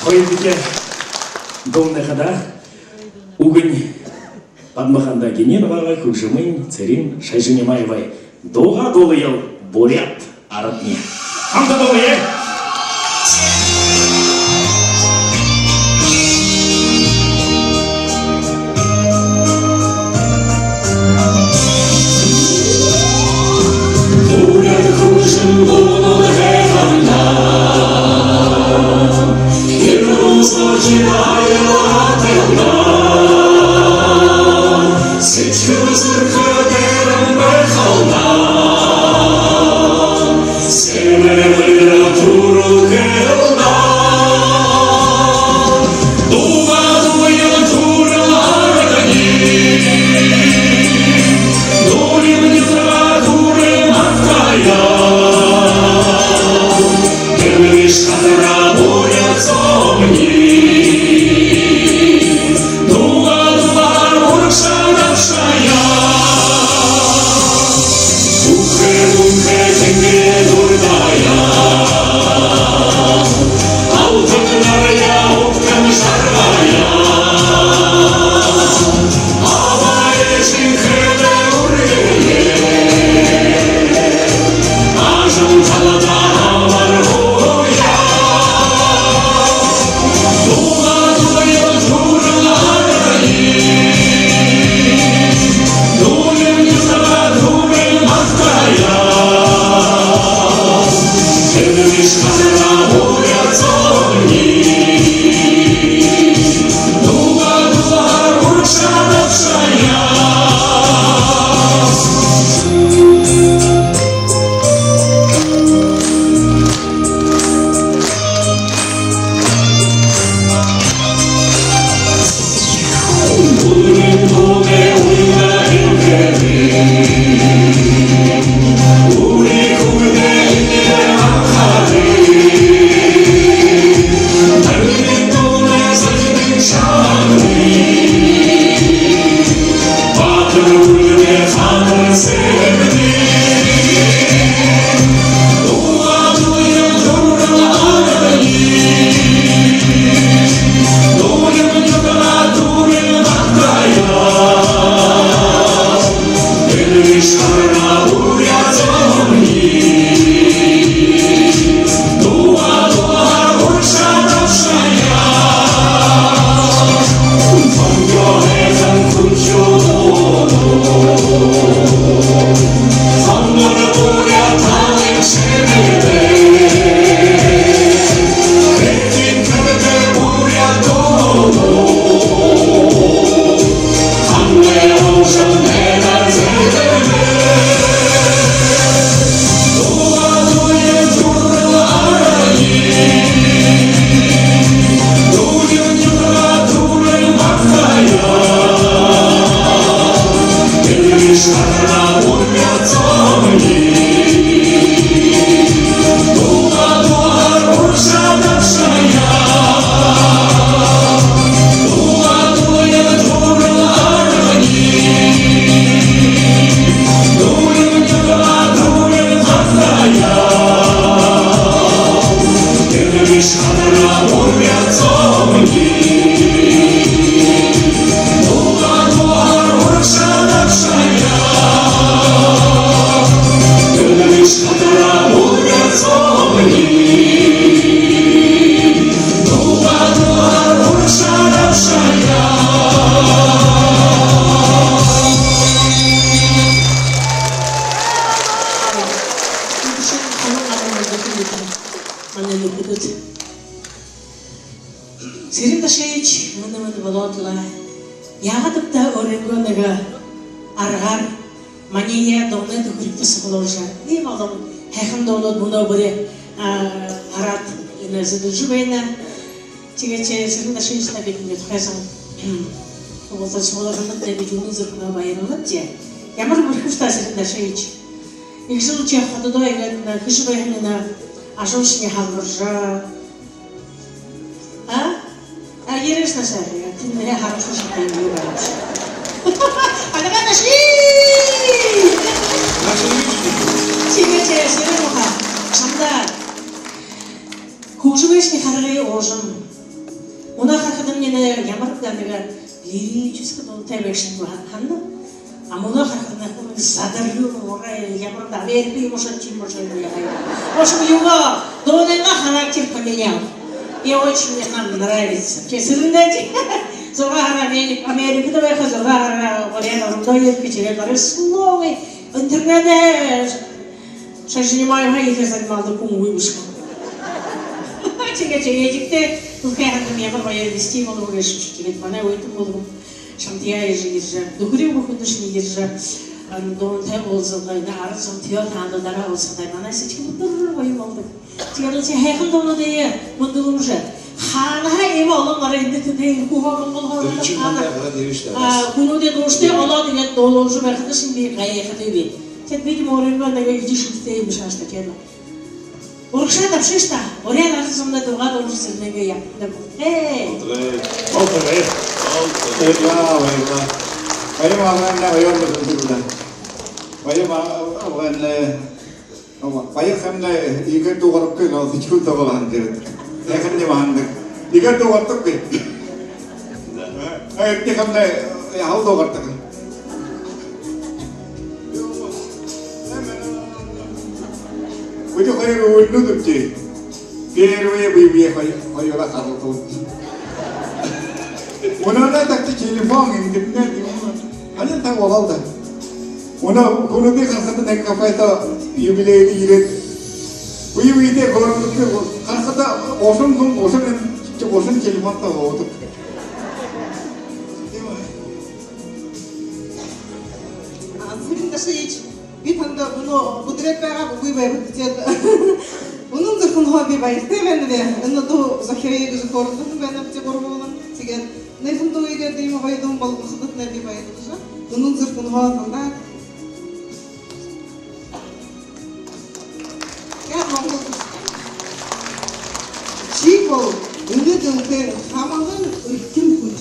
A: Хоёрдугаар дуунахада үгэн Падмаханда Генералова Хушимын царин Шайжинимаевой дууга дуулыял бурят аратни. Хамда дуулые!
G: Бурят хушим дунул хэхана
B: Сэрэн дашиж мөн болоодлаа. Яагаад та өөрийгөө нэг аргаар мания донод хүртэл болоошаа. Ийм олон хайхан донод мөнөө бүрээ хараад энэсэж байна. Тэгээд сэрэн дашиж та бидний тухайсан болоо суулгахад бид үнэхээр баярлалаа. Ямар мөрхөстэй сэрэн дашиж. Ихшил чи хадад байгаад хэш байхна ашуушны хамржаа. Яриш на шария, ты меня хорошо считаешь, не говоришь. Алага наши! Чигач, сиренуха, шамда. Хужмешни харгай ожим. Уна хархадам не ямар данага лирический тайвешн ханна. А муна хархадам садарю орай ямар да Америка юмшан чимошан я. В общем, его донена характер поменял. И очень мне нам нравится. Честно, Зургахара Америка давай Зургахара Валена Рудоев Печерек словой в интернете. Сейчас не маю моих занимал кум выбушку. Чега-чега-чега-те тут как-то меня пробовали вести, он говорит, что тебе пора уйти буду. Шамтия и держа. Духрю выходишь не держа. Дон 태블스 가이나 알아서 뛰어다니는 나라 옷을 다이나 시키고 들어와요 먹는. 제가 제 해군 돈도에 문도로서 하나에 먹는 거를 인데도 구하는 거 하나. 군우대 도시에 올라오는 돈으로 버거신 비 가야 하더비. 제가 비디 모르는 거 내가 이제 싶대 미샤스다 제가. 오르샤다 시스타. 오래 나서 좀 들어가 도시는 내가 야. 에.
D: Vậy mà anh đã yêu được cái gì vậy mà anh vậy khăn này ý cái tu học cái nó thì chúng ta vào hành được cái khăn như mà hành được ý cái tu học tất cái cái khăn này hậu tu học tất bây giờ cái rồi nó được gì cái rồi bây giờ phải là khá tốt 오늘 딱히 телефон интернет 아니 다 와가다 오늘 그런데 가서 내가 가서 유빌레이 이래 위위대 그런 거 가서 오선 진짜 오선 телефон 또 어떻게
C: Сэрэндэшиж би танд өнөө бүдрээд байгаа үгүй байвал тэгээд өнөө зөвхөн хобби баяртай байна вэ? Өнөө дуу захирыг гэж хордсон байна гэж гурвуулна. Тэгээд нэрхэн дуу ирээд юм хоёрын болгоход нэр би баярлалаа. Өнөө зөвхөн хоолндаа яа монгол чико өнөө зөвхөн хамаахан өрхтөн хүн.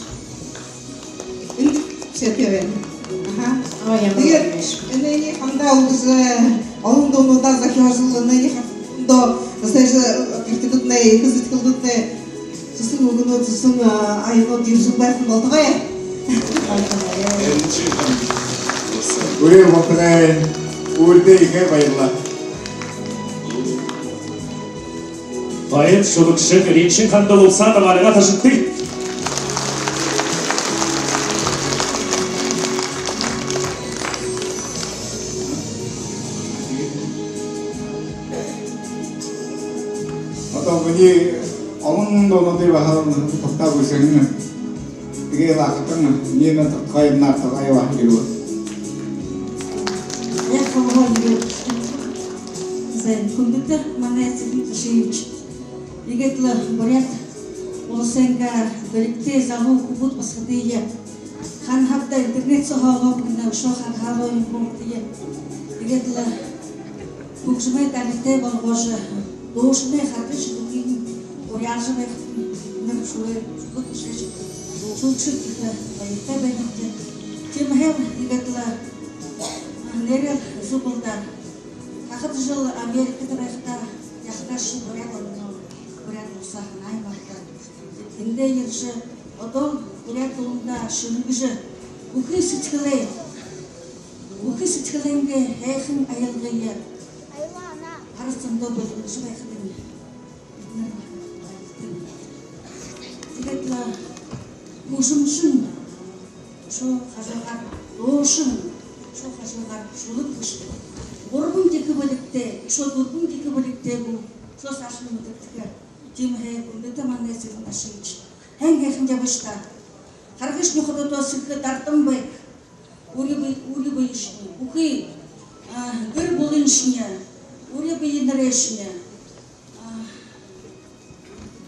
C: Энд сэтэрэн. Тэгээд энэний хандаа үгс олон дуунуудаа захиорсон энэний хандаа сэс критикуднээ хэсэгтүүднээ зүсэн өгнөө зүсэн аюул дэрсэн байсан болдгоо.
D: 우리 목표는 우리 이게 바이올라
A: Баяр шүлгшиг ричийн хандал усаад марга ташигтыг.
D: 어떤 분이 어느 돈을 하는 독다고 있으면 이게 나갔던 얘는 거의 나서 가요 이러고
E: Яг хонхоо зэн хүндэт манай эцэг шийдэж игээд л бурят улсынгаар бэлэгтэй залуу хүмүүс басгадыя хан хавда интернет сохоо гэнэ шохан хаалуу юм бүгдээ игээд л бүгсмэ талтай болгоож дуушны хатж үгийн уяажмэг нэг шүрээ бүгдшиж сүлчит баяртай байна тийм хэм игээд л нэрэл супулдар хахад жил Америкт байхдаа яхташ бурят усах наймартай эндээ ирж одоо бурят ундаа шүнгэж бүхий сэтгэлэнгээ хайхан аялгая харцандаа болгож байх юм. Тэгээд л мушмшин шо хажуугаар дуушин шо хажуугаар шулуг биш. Гурван дикбэлэгтэй, шо дөрвөн дикбэлэгтэй шо сашны мэддэг. Тийм хэ үндэт манай зэрэг ашиглаж хайнгайхан явашта. Харгашны хододос дардан бай. Ури бишни. Ухи гэр булыншня. Ури бинрэшня.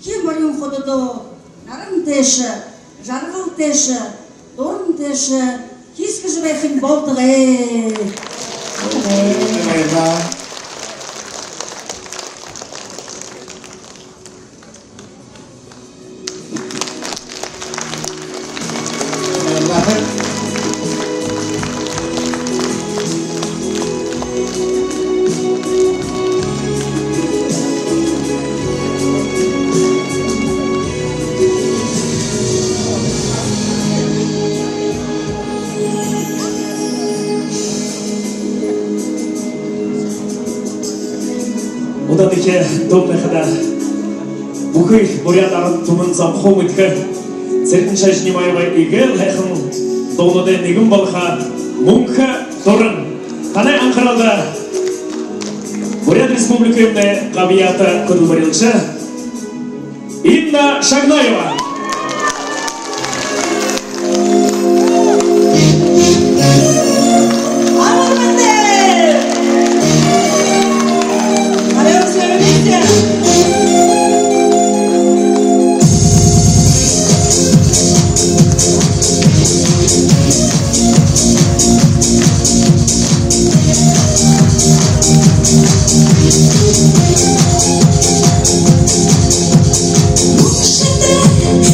E: Химарин хододо наран тэша, жаргал тэша, дурн тэша, хискэж байхын болдгоо.
A: Удаан их добрахада бүхий буряд ард түмэн замхуу мэдхэ зэрэгэн шаш нимаевай игэл хайхан доонодэ нэгэн болха мөнхэ дуран танай анхаралда Бурят Республикымны гавията көділмарилчы Инна Шагнаева.
H: Мушите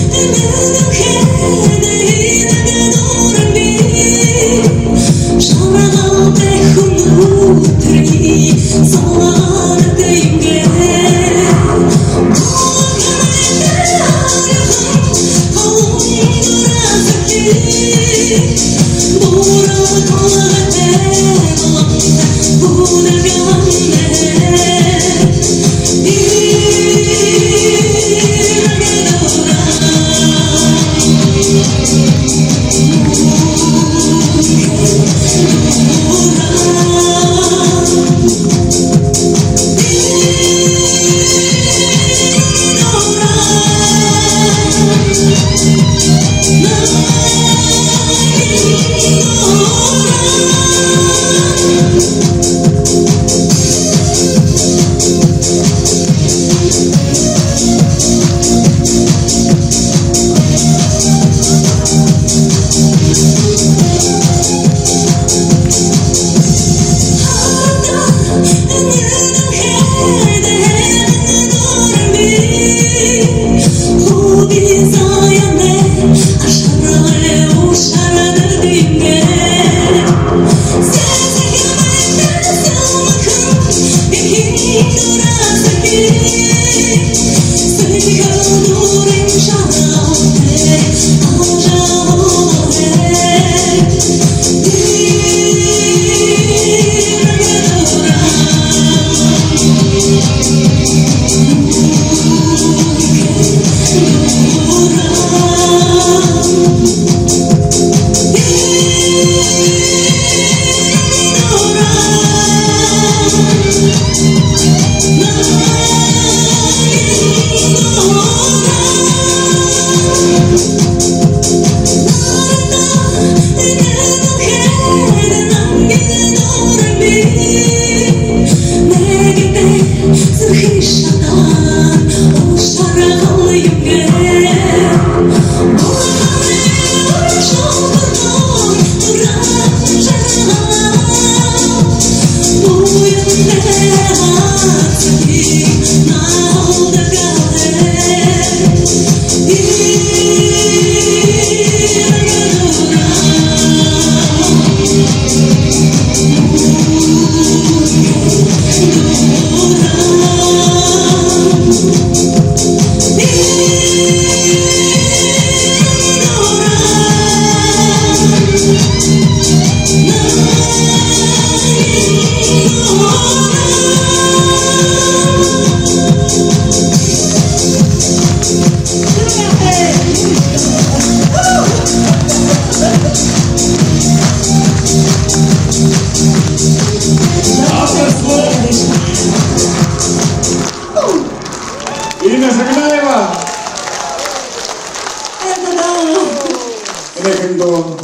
D: 내근도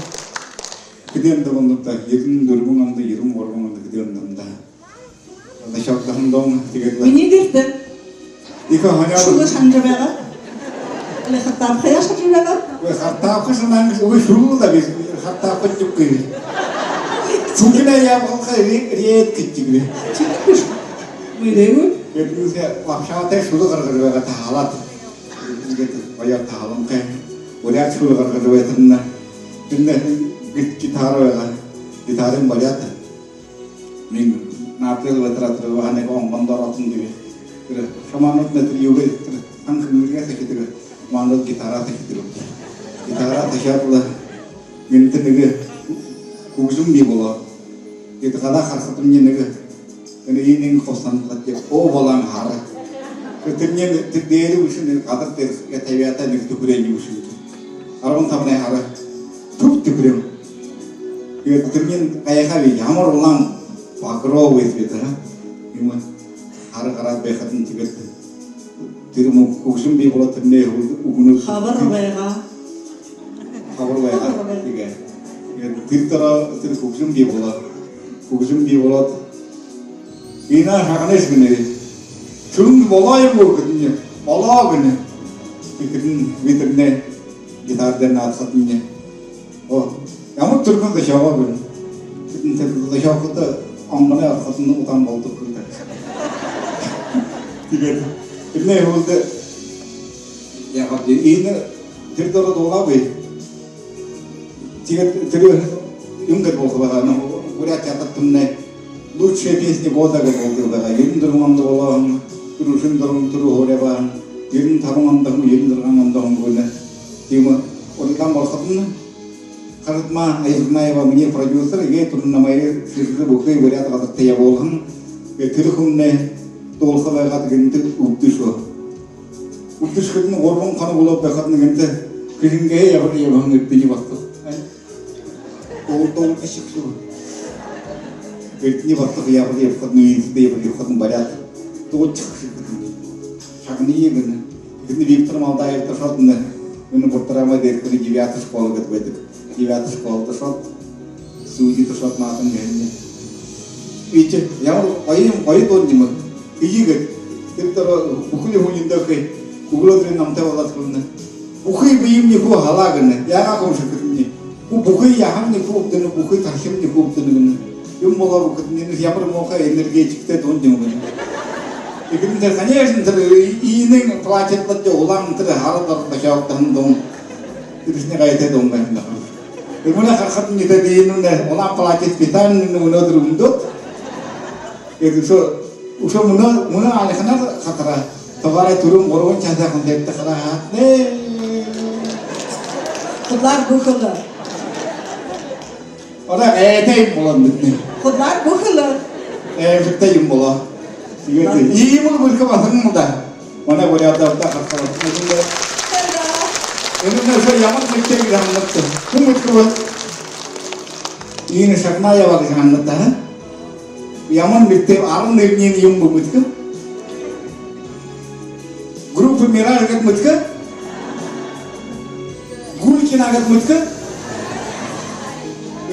D: 그대한테 본다. 94 онд 93 онд 그대한테 나 шатта хандон тэгээд
B: Миний дэртэ
D: их ханяа
B: шулуу шанж байгаа. Аль хатаа хаяа шанж байгаа.
D: 왜 хатаахш нанг 왜 шулуулаа би хатаахч үгүй. Зүгнээ явах рээд гэчихвэ.
B: Мөрөө
D: 그래서 와샤테 шулуу гаргаж байгаа та халаад ингээд баяр таалантай 우리가 шулуу гаргаж байсан 근데 гитар байгаа гитарын баярт минь 나한테도 왔더라도 안에 공부한다라던 게 그래 샤만한테 요게 한국에서 기대가 만도 기타라 기대로 기타라 대샤불 민트네게 고좀 미불어 기타라 하서든 얘네가 근데 이닝 코산 같게 오발랑 하라 그때는 그때에 무슨 가다 때 야타야타 느끼고 그래 무슨 아론 타네 하라 툭툭 그래 그때는 아야하위 야모랑 Pakro with it, you Harakat Behan Tibet. Tirumu Kushum be brought to Nehu,
B: хабар байгаа.
D: However, again. Titara Kushum be brought. Kushum be brought. Ina Haganes Minute. Chum Bolay work in you. Bologin. You couldn't with the net. Guitar then not something. Oh, I'm not took on the shower. Didn't take the shock of the 엄마네 아파트는 우단 볼도 그런데 이게 근데 근데 야 갑자기 이는 들더러 돌아왜 지금 들어 용기 보고 봐라는 우리 아까 때문에 루치에 비슷히 보다가 보다가 이런 들어만도 올라 그루신 들어오래봐 이런 다롱한다고 이런 들어간다고 그러네 지금 우리가 뭐 하든 Karena akhirnya yang punya produser, ini turun namanya sirkuit bukan beri atau kata tiap orang, itu kumne tol kalau kata gitu utus kan orang kan boleh berkat gitu, keringai ya beri yang ngerti waktu, tol esok tu, ini waktu ya beri berkat nih, dia beri berkat banyak, tol cek sakni kan, ini Victor mau tanya terus nih, ini pertama dia kena jadi atas sekolah gitu. Девятый школ дошел, судьи дошел на этом месте. Видите, я поеду не могу. Иди, ты то бухли гуниндахи, углодры нам того латкуны. Бухи бы им не было халаганы, я как он же кутни. У бухи я хам не куптаны, бухи тархим не куптаны. Им мало кутни, я промоха энергетик те дон не могу. И говорит, конечно, и не платят на те улам, ты халадар башал там дом. Ты же не гаете дом на. Kemudian harkat kita di Indonesia, orang pelacet kita nuna terundut, itu so muna alih kanar katra, tawar turun orang cahaya konten terkerat,
B: Kudlar bukhla.
D: orang teh bulan ini,
B: Kudlar bukhla.
D: kita yang bulan, ini mulu berkebasan muda, mana boleh ada harkat, Indonesia yang mana kita yang nak kumut kuat, ini sakna ya wajib hangat dah. Yang mana kita alam ni yang kumut ke, grup merah agak kumut ke, gul kena agak kumut ke,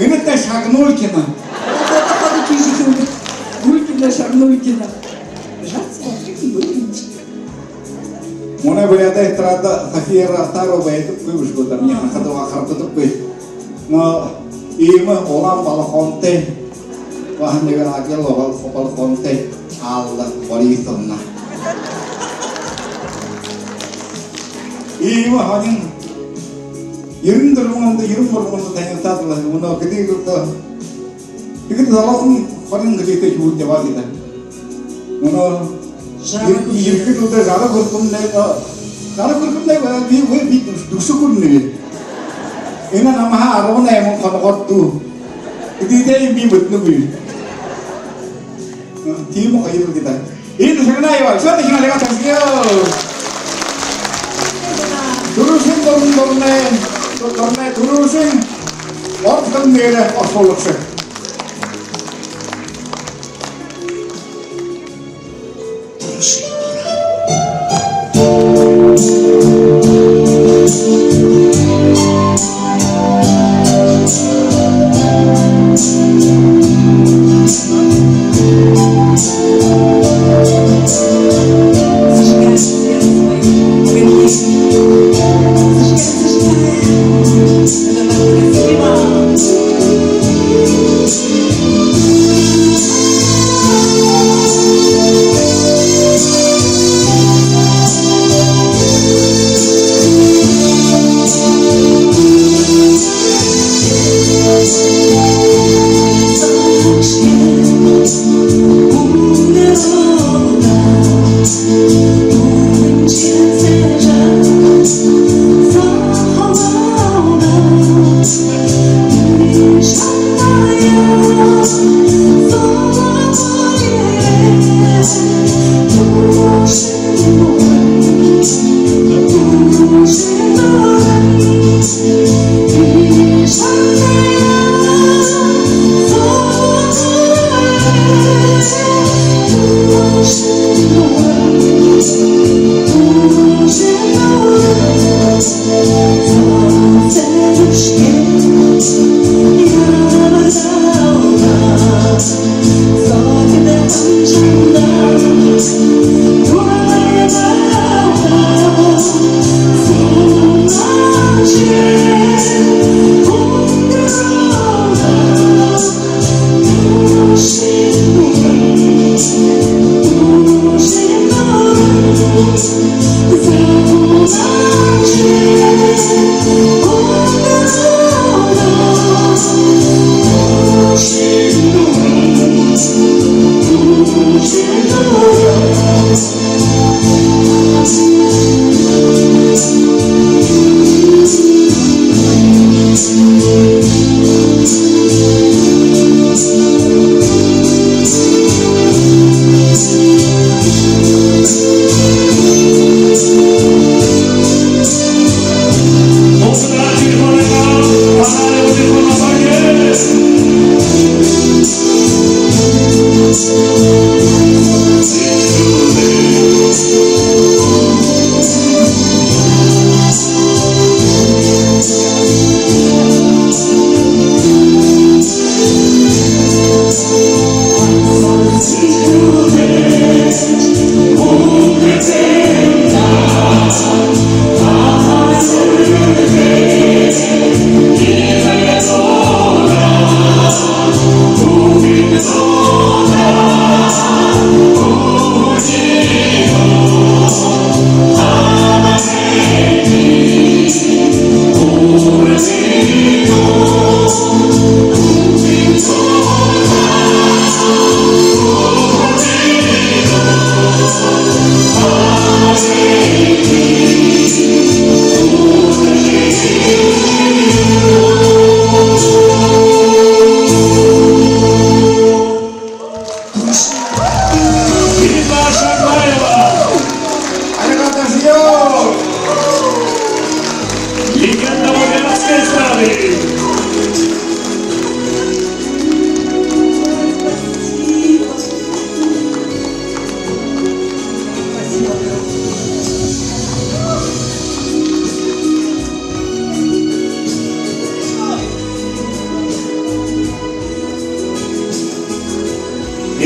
D: ini kita saknul kena.
B: Kata kisi gul kena saknul kena.
D: Mana berada terada kafir taro baik tu kuis bukan yang kata wakar tu kuis. Nah, ima orang balkonte, wah negara aja loh balkonte, Allah beri tanah. Ima hanya irum terungan tu irum berungan tanya satu lah. Mana kita dalam paling kita jujur jawab kita. Mana 이렇게 도대 나라 그렇군 내가 왜 두수군네 이나 남아 알아보네 뭐 가는 것도 이제 미 못누기 뒤에 가야 되겠다 이는 생각나요 저한테 시간 내가 당신요 두루신 돌네 두루신 어떤 내래 어sol록세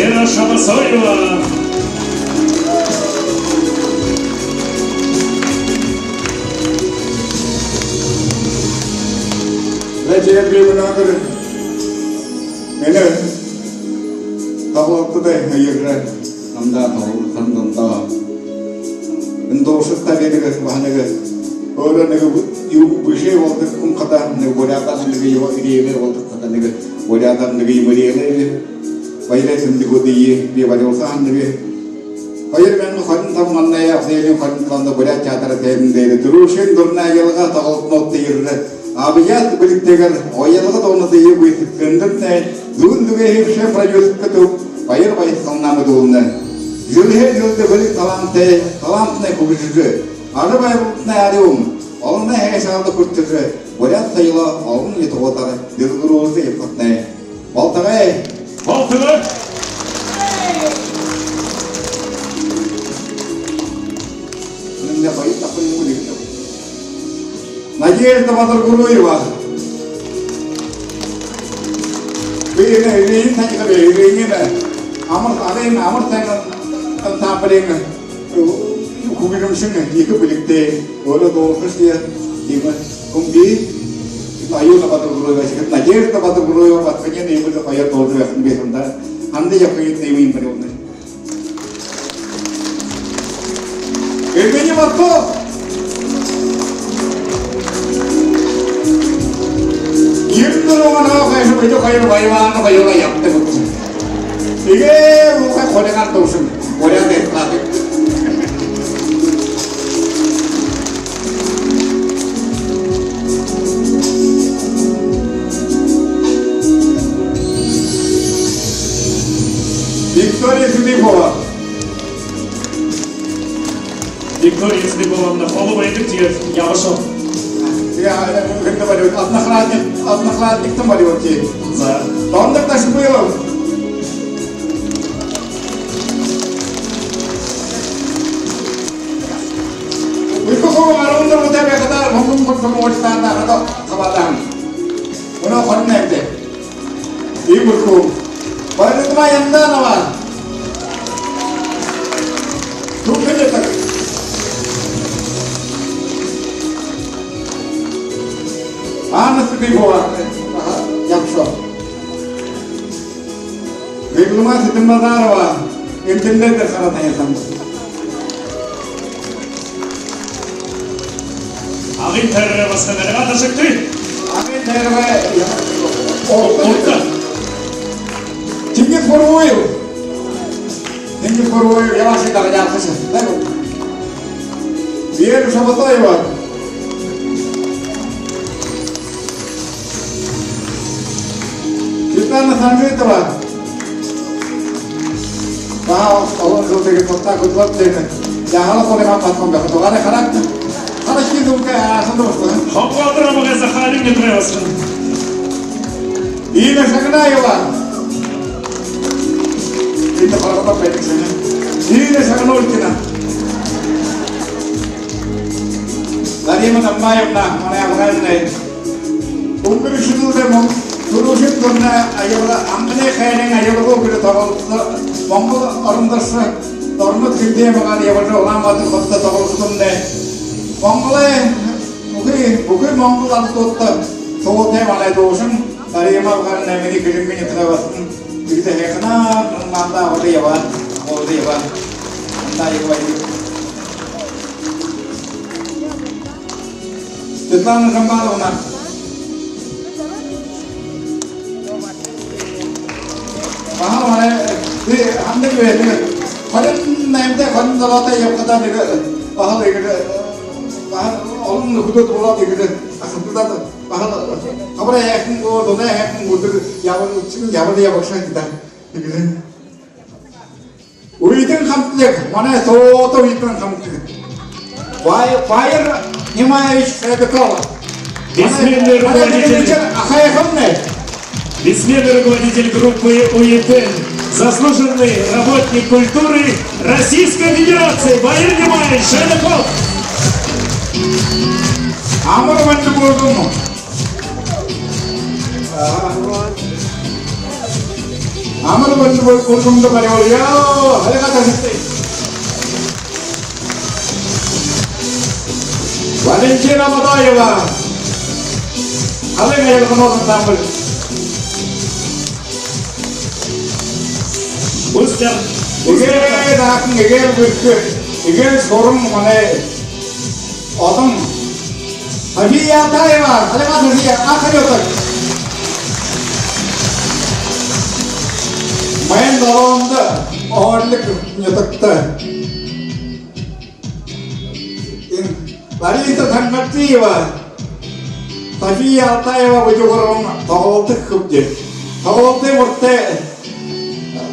A: Вера Шабасоева.
D: Лечение гривнагер. Меня того туда играет. Намда того хандамда. Индошта герек ванега. Ора нега ю бишей волт кум ката нега борята нега ю ириме волт ката нега борята нега имриме. Пайле синдигодие би валосан нега. Пайле мен хан там манная афнелин хан танда борят чатара тенде друшин дурна ялга таголт нот тирре. Абият биликтегер оялга доонда ебуйт гендерне зүндүгэ хевше прожут кату пайыр байт калнамы доонда жүлhe жүлдө билик талантне кубижү ары байрутна ариум олна хесалды күртүрү борят тайла олун литоготары дилгурузу епатне балтагай нэмне байт тапын мулик Надежда Батыргуруева. Ini tanya ke ini dah. Amar tanya tentang paling kubirum sini. Jika balik te, orang tu kerja jika kumpi, ayu dapat Batırgurueva. Nadежда Батыргуруева patnya ni boleh payah tahu tu yang biasa anda. Anda yang kaya ni pada orang. Ini macam Yundurongan kayak seperti kayak bayuan kayak layap temu. Ini bukan konekan tusun, konekan deklaratif. Victoria Filipova.
A: Виктория Слепова на половой идет Явашов.
D: Я когда говорю, однократник там говорю, окей.
A: За.
D: Он так даже был. Вы какого народа вот это когда мы можем там на это хватаем. У нас хоть не это. И бурку. Поэтому моя янданова. Тут где так. Анна Слепова, Якшо. Дипломат Тимбазарова, интернет харатая там.
A: Агентер восстановлена шахты.
D: Агентер Орта. Тимгит Форуев, я вас и так яркость. Вера Шабасоева. Светлана Санжитова. Он золотые поста кудлатные. Я галопу не мам потом бегу. Тугане характер. Характер думка, сандушка.
A: Хопватра могę Захарів не треба.
D: Инна Шагнаева. Это пора пойти. Инна Шагнолькина. Дарья Матамбаевна, моя врагная. Умбиршину демо. Turuşun dönne ayıla amne kaynen ayıla bir tavukta Mongol arındırsa tormut kimdiye bakar yabancı olan batı kotta tavukta ne Mongol'e bugün Mongol altıotta soğutaya malay doğuşun tarihime bakar nemini kilimini tıkavasın bir de hekana manda orada yaban anda yabaydı Svetlana Zambalovna Bahar mana हमने जो है खड़न नाम ते खड़न दलाते ये कथा देखा bahar देखा bahar orang nukudo तो बोला देखा असंतु ता bahar खबर है एक को दोनों है एक को उधर यावन या बक्सा किता देखा उइतन खम देख माने तो उइतन खम फायर निमाइश है तो
A: Бессменный руководитель.
D: ахая खमने
A: Бессменный руководитель группы УЕТН, заслуженный работник культуры Российской Федерации Байер Немаевич Шеляков.
D: Амар ванты болдум. Амар бол гурван дор яа халига тастай. Валентина Мадаева. Халига ялгоноо тамбал.
A: Устер.
D: 이게 다 이게 소름 만에 어떤 아비야 타이와 하지마 드디어 아카리었다 마인 너런다 얼릭 녀석다 인 마리스 단마티와 아비야 타이와 부족으로 더울때 급제 더울때 못때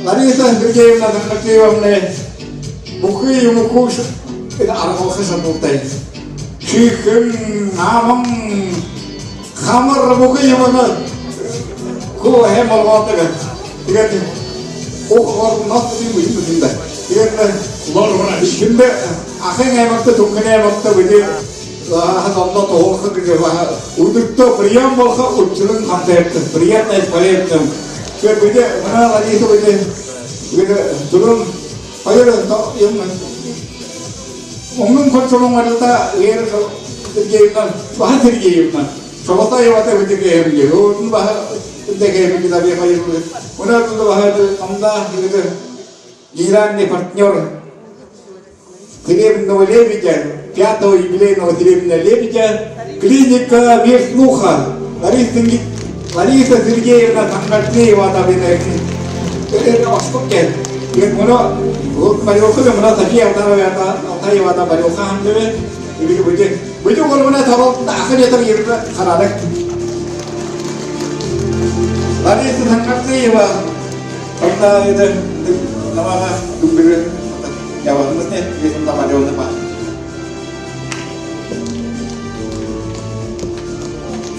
D: Larissa Sergeyevna Dmitryevna Bukhy Mukush это архосан болтой. Чихэн намам хамар Букhyевна ко хэмэлготэг. Тэгээд охор нот юм юм да. Тэгээд
A: Лорврач.
D: şimdi ахын аймагта түнхэн аймагта бид хадамда тоохог гэж байна. Өдөртөө прием болох учрын хамтайтай. Приятный полезным. Тэгээд бид манай Larissa бид түрүүн хоёр юм Onun konsolunlarda yer Sergeyevna, Vahan Sergeyevna, Şovata Yavata Sergeyevna, onun Vahan Sergeyevna kita bir hayır. Onlar da Vahan amda gitu, İran ne partner, Sergeyevna Levitya, пятого юбилейного Серебряного Лебедя, клиника Верслуха, Лариса Сергеевна Сангатлеева, это Оскопке. Jadi mana, Barioka tu mana tapi yang tahu yang Barioka hamil ni, begitu kalau mana tahu tak akan dia tergiur karadak. Tadi itu sangat sih wah, kita itu nama dumbir, jawab mesti kita sama dia orang apa.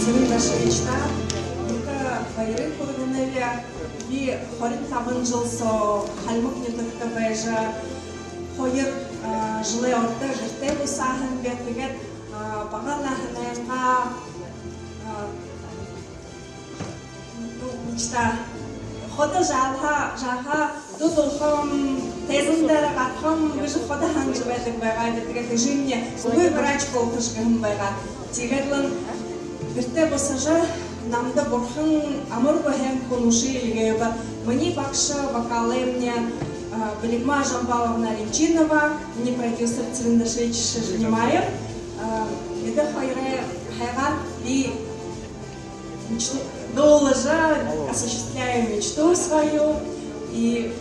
C: Сырым наша мечта, только байры курганевия. И хорин табын жылсо халмык нетөккө байжа хойыр жылы орта жирте бусахын бетигет багалахынайга мечта хода жалха дутулхом тезиндер гатхом бижи хода ханжбедик байга бетигет жинне угуй врач болтушкын байга тигедлен жирте бусажа Намда бурхан амар бахем конуши лигеба. Мани бакша вокалемня Белигма Жамбаловна Линчинова, не продюсер Цвиндашевич Шежнимаев. Это хайре хайгат и доложа осуществляем мечту свою и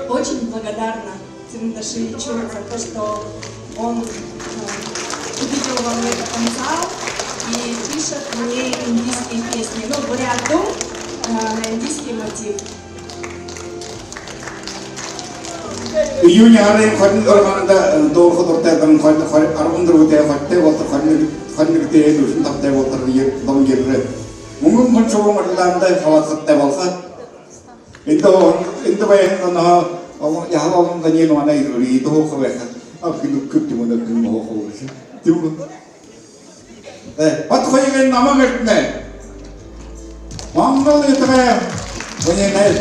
C: очень благодарна Цвиндашевичу за то, что он увидел во мне потенциал. И пишет мне индийские песни, ну, буряту на индийский мотив.
D: Июнь hari kharin dormanda dor khodorta dam khar arundur hote khatte water kharin te dus tapte water yer dam gerre mungum khon chobo marlanda khawat khatte balsa into bayan na ya halom dani no anai ri to khobe kha akilu kupti mon kin mo ho tu Pat khoygen nama gertne. Mongol itme oye nai.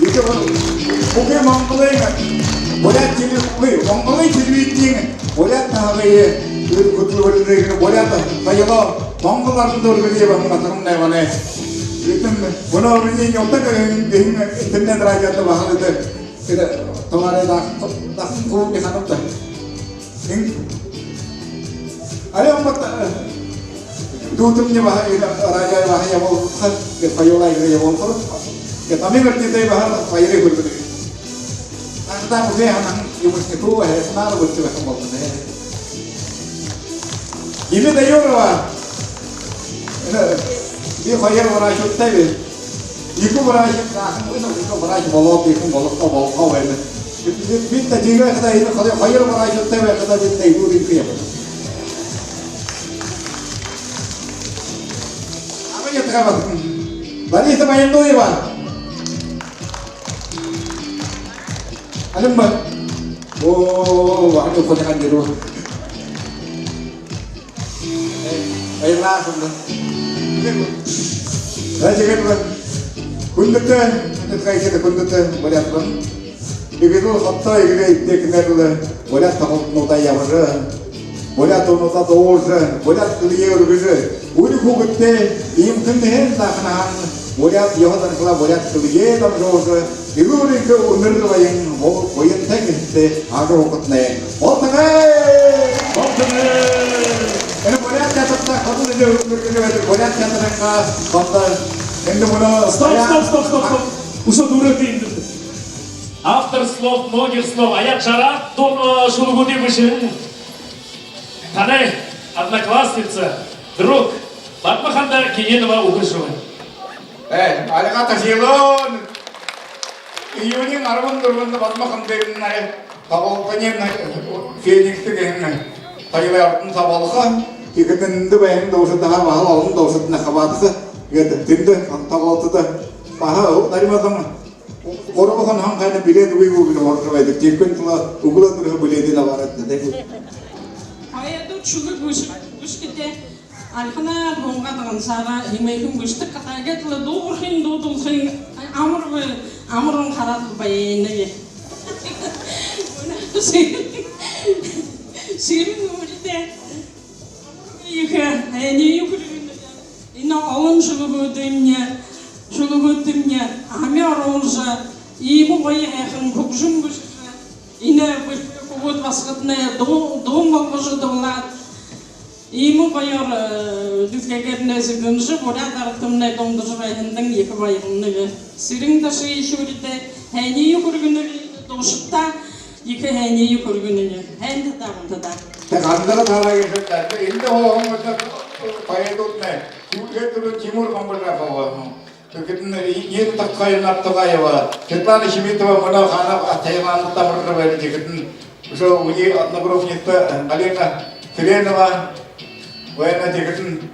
D: Itu bukan Mongol ini. Boleh jadi Mongol jadi ting. Boleh tahu ye. Kutu boleh boleh tahu. Kalau Mongol orang tu boleh bangun matang nai mana. Itu mana orang ini nyata kan internet raja tu bahal itu. Kita तुम्हारे dak को दिखाना था. Ayo mat dutumnya bahaya raja bahaya mau ke payola ini mau terus ke kami ngerti deh bahaya payire berbeda. Anda mungkin anak ibu itu senar betul betul mau deh. Ini deh orang dia payir orang itu teh. Iku orang itu orang bolot itu bolot kau ini. Kita juga kita itu kalau payir orang itu teh kita kita ibu itu ya. Balik sama yang dulu ya, ada mbak. Oh, ada konyakan di rumah. Ayo lah, sudah. Saya cakap хүндэтэй хатгайхад хүндэтэй болиадсан. Игэл хоттой игэл технэр болиад тахнуудаа явж болиад онуудаа дууж болиад гэлээр гэж үний хүүхэдтэй ийм хэмнэн дахнаа болиад яваданглаа болиад гэлээр дамжууж игүүрийг өнөр баян боянтай гэхдээ агуухтнэ болтгээ энэ болиад татта хадны өнөр болиад татрангаа бата энэ мөн
A: Стоп. Усо дөрөв. Автор слов, многих слов, а я вчера думал, что вы будете выше. Тане, одноклассница, друг, Батмаханда Киненова Угрышева.
D: 알가타 시론 이윤이 나름은 들어온다 받마한데 나에 다보더니 피닉스게 타이레 어떤 사발가 이거는 왜 도서다 하고 도서나 가봐서 이거 딘데 타고도 바하 다리마당 오로한 한가는 비례도 위고 그러고 돼 지금도 우글어들 비례들 나와는데
E: Hayatı çuluk güçkete alhana bongadan sara himeykum güçte katagetla doğurhin doğdulhin amrun harat bayene. Sirin umurite yuka hani yukurun ina alın şulugu dümnya amir olsa iyi bu bayı yakın kokuşum güçte ina вот восходная дом может давлад ему поёр дискегерне зэгэнжи боряд артымнай домдожрайхындан екі байығынны сирин ташы ишурите хайнии хүргүнүлі дошытта екі хайнии хүргүнүлі хайнды дамынтыда
D: 간다가 달아겠었다. 인도 홍보다 과외도네. 그게들은 지물 공부를 하고 그게는 이해도 딱 가야 납도가요. 그때는 힘이 더 뭐나 하나 대만 담으러 버리지. 그때 그래서 우리 어느그룹니까 날이나 그래나와 왜나 지금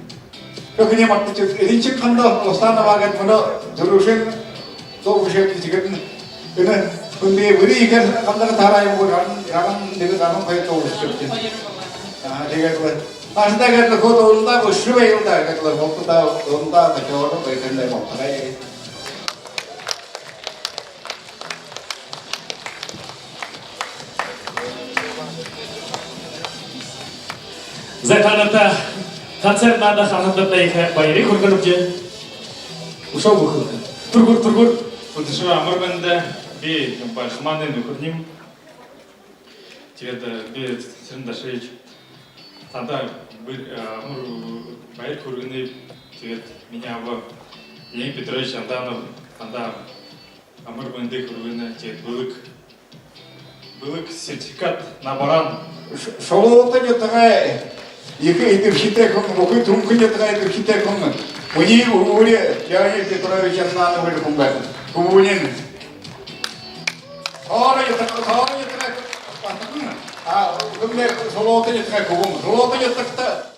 D: 그냥 막 인식한다 오스타나와가 뭐나 들으신 또 보셔도 지금 그는 근데 우리 이게 감당 달아요 뭐 야간 내가 가면 거의 또 오시죠. 아 제가 그 아스다가 그것도 온다고 쉬어야 온다. 그래서 먹다 온다 저도 그랬는데 뭐 그래.
A: Заканата концерт надо харахтата их байры хурганупче. Ушо буху. Тургур.
H: Отшива амарбанда би башманын нөхөрним. Тэгээд би цэрэн дашиж танда амар баяр хурганы тэгээд миний ава Леонид Петрович Анданов танда амарбанда хурганы тэгээд бөлөг сертификат на баран
D: шоута нетагай екі идерхитеком бүхий түнхи нетагай идерхитеком уни ури Леонид Петрович Анданов бөлөг кумунин Ora yatrak. А, 근데 солота нетагай кум. Солота нетагта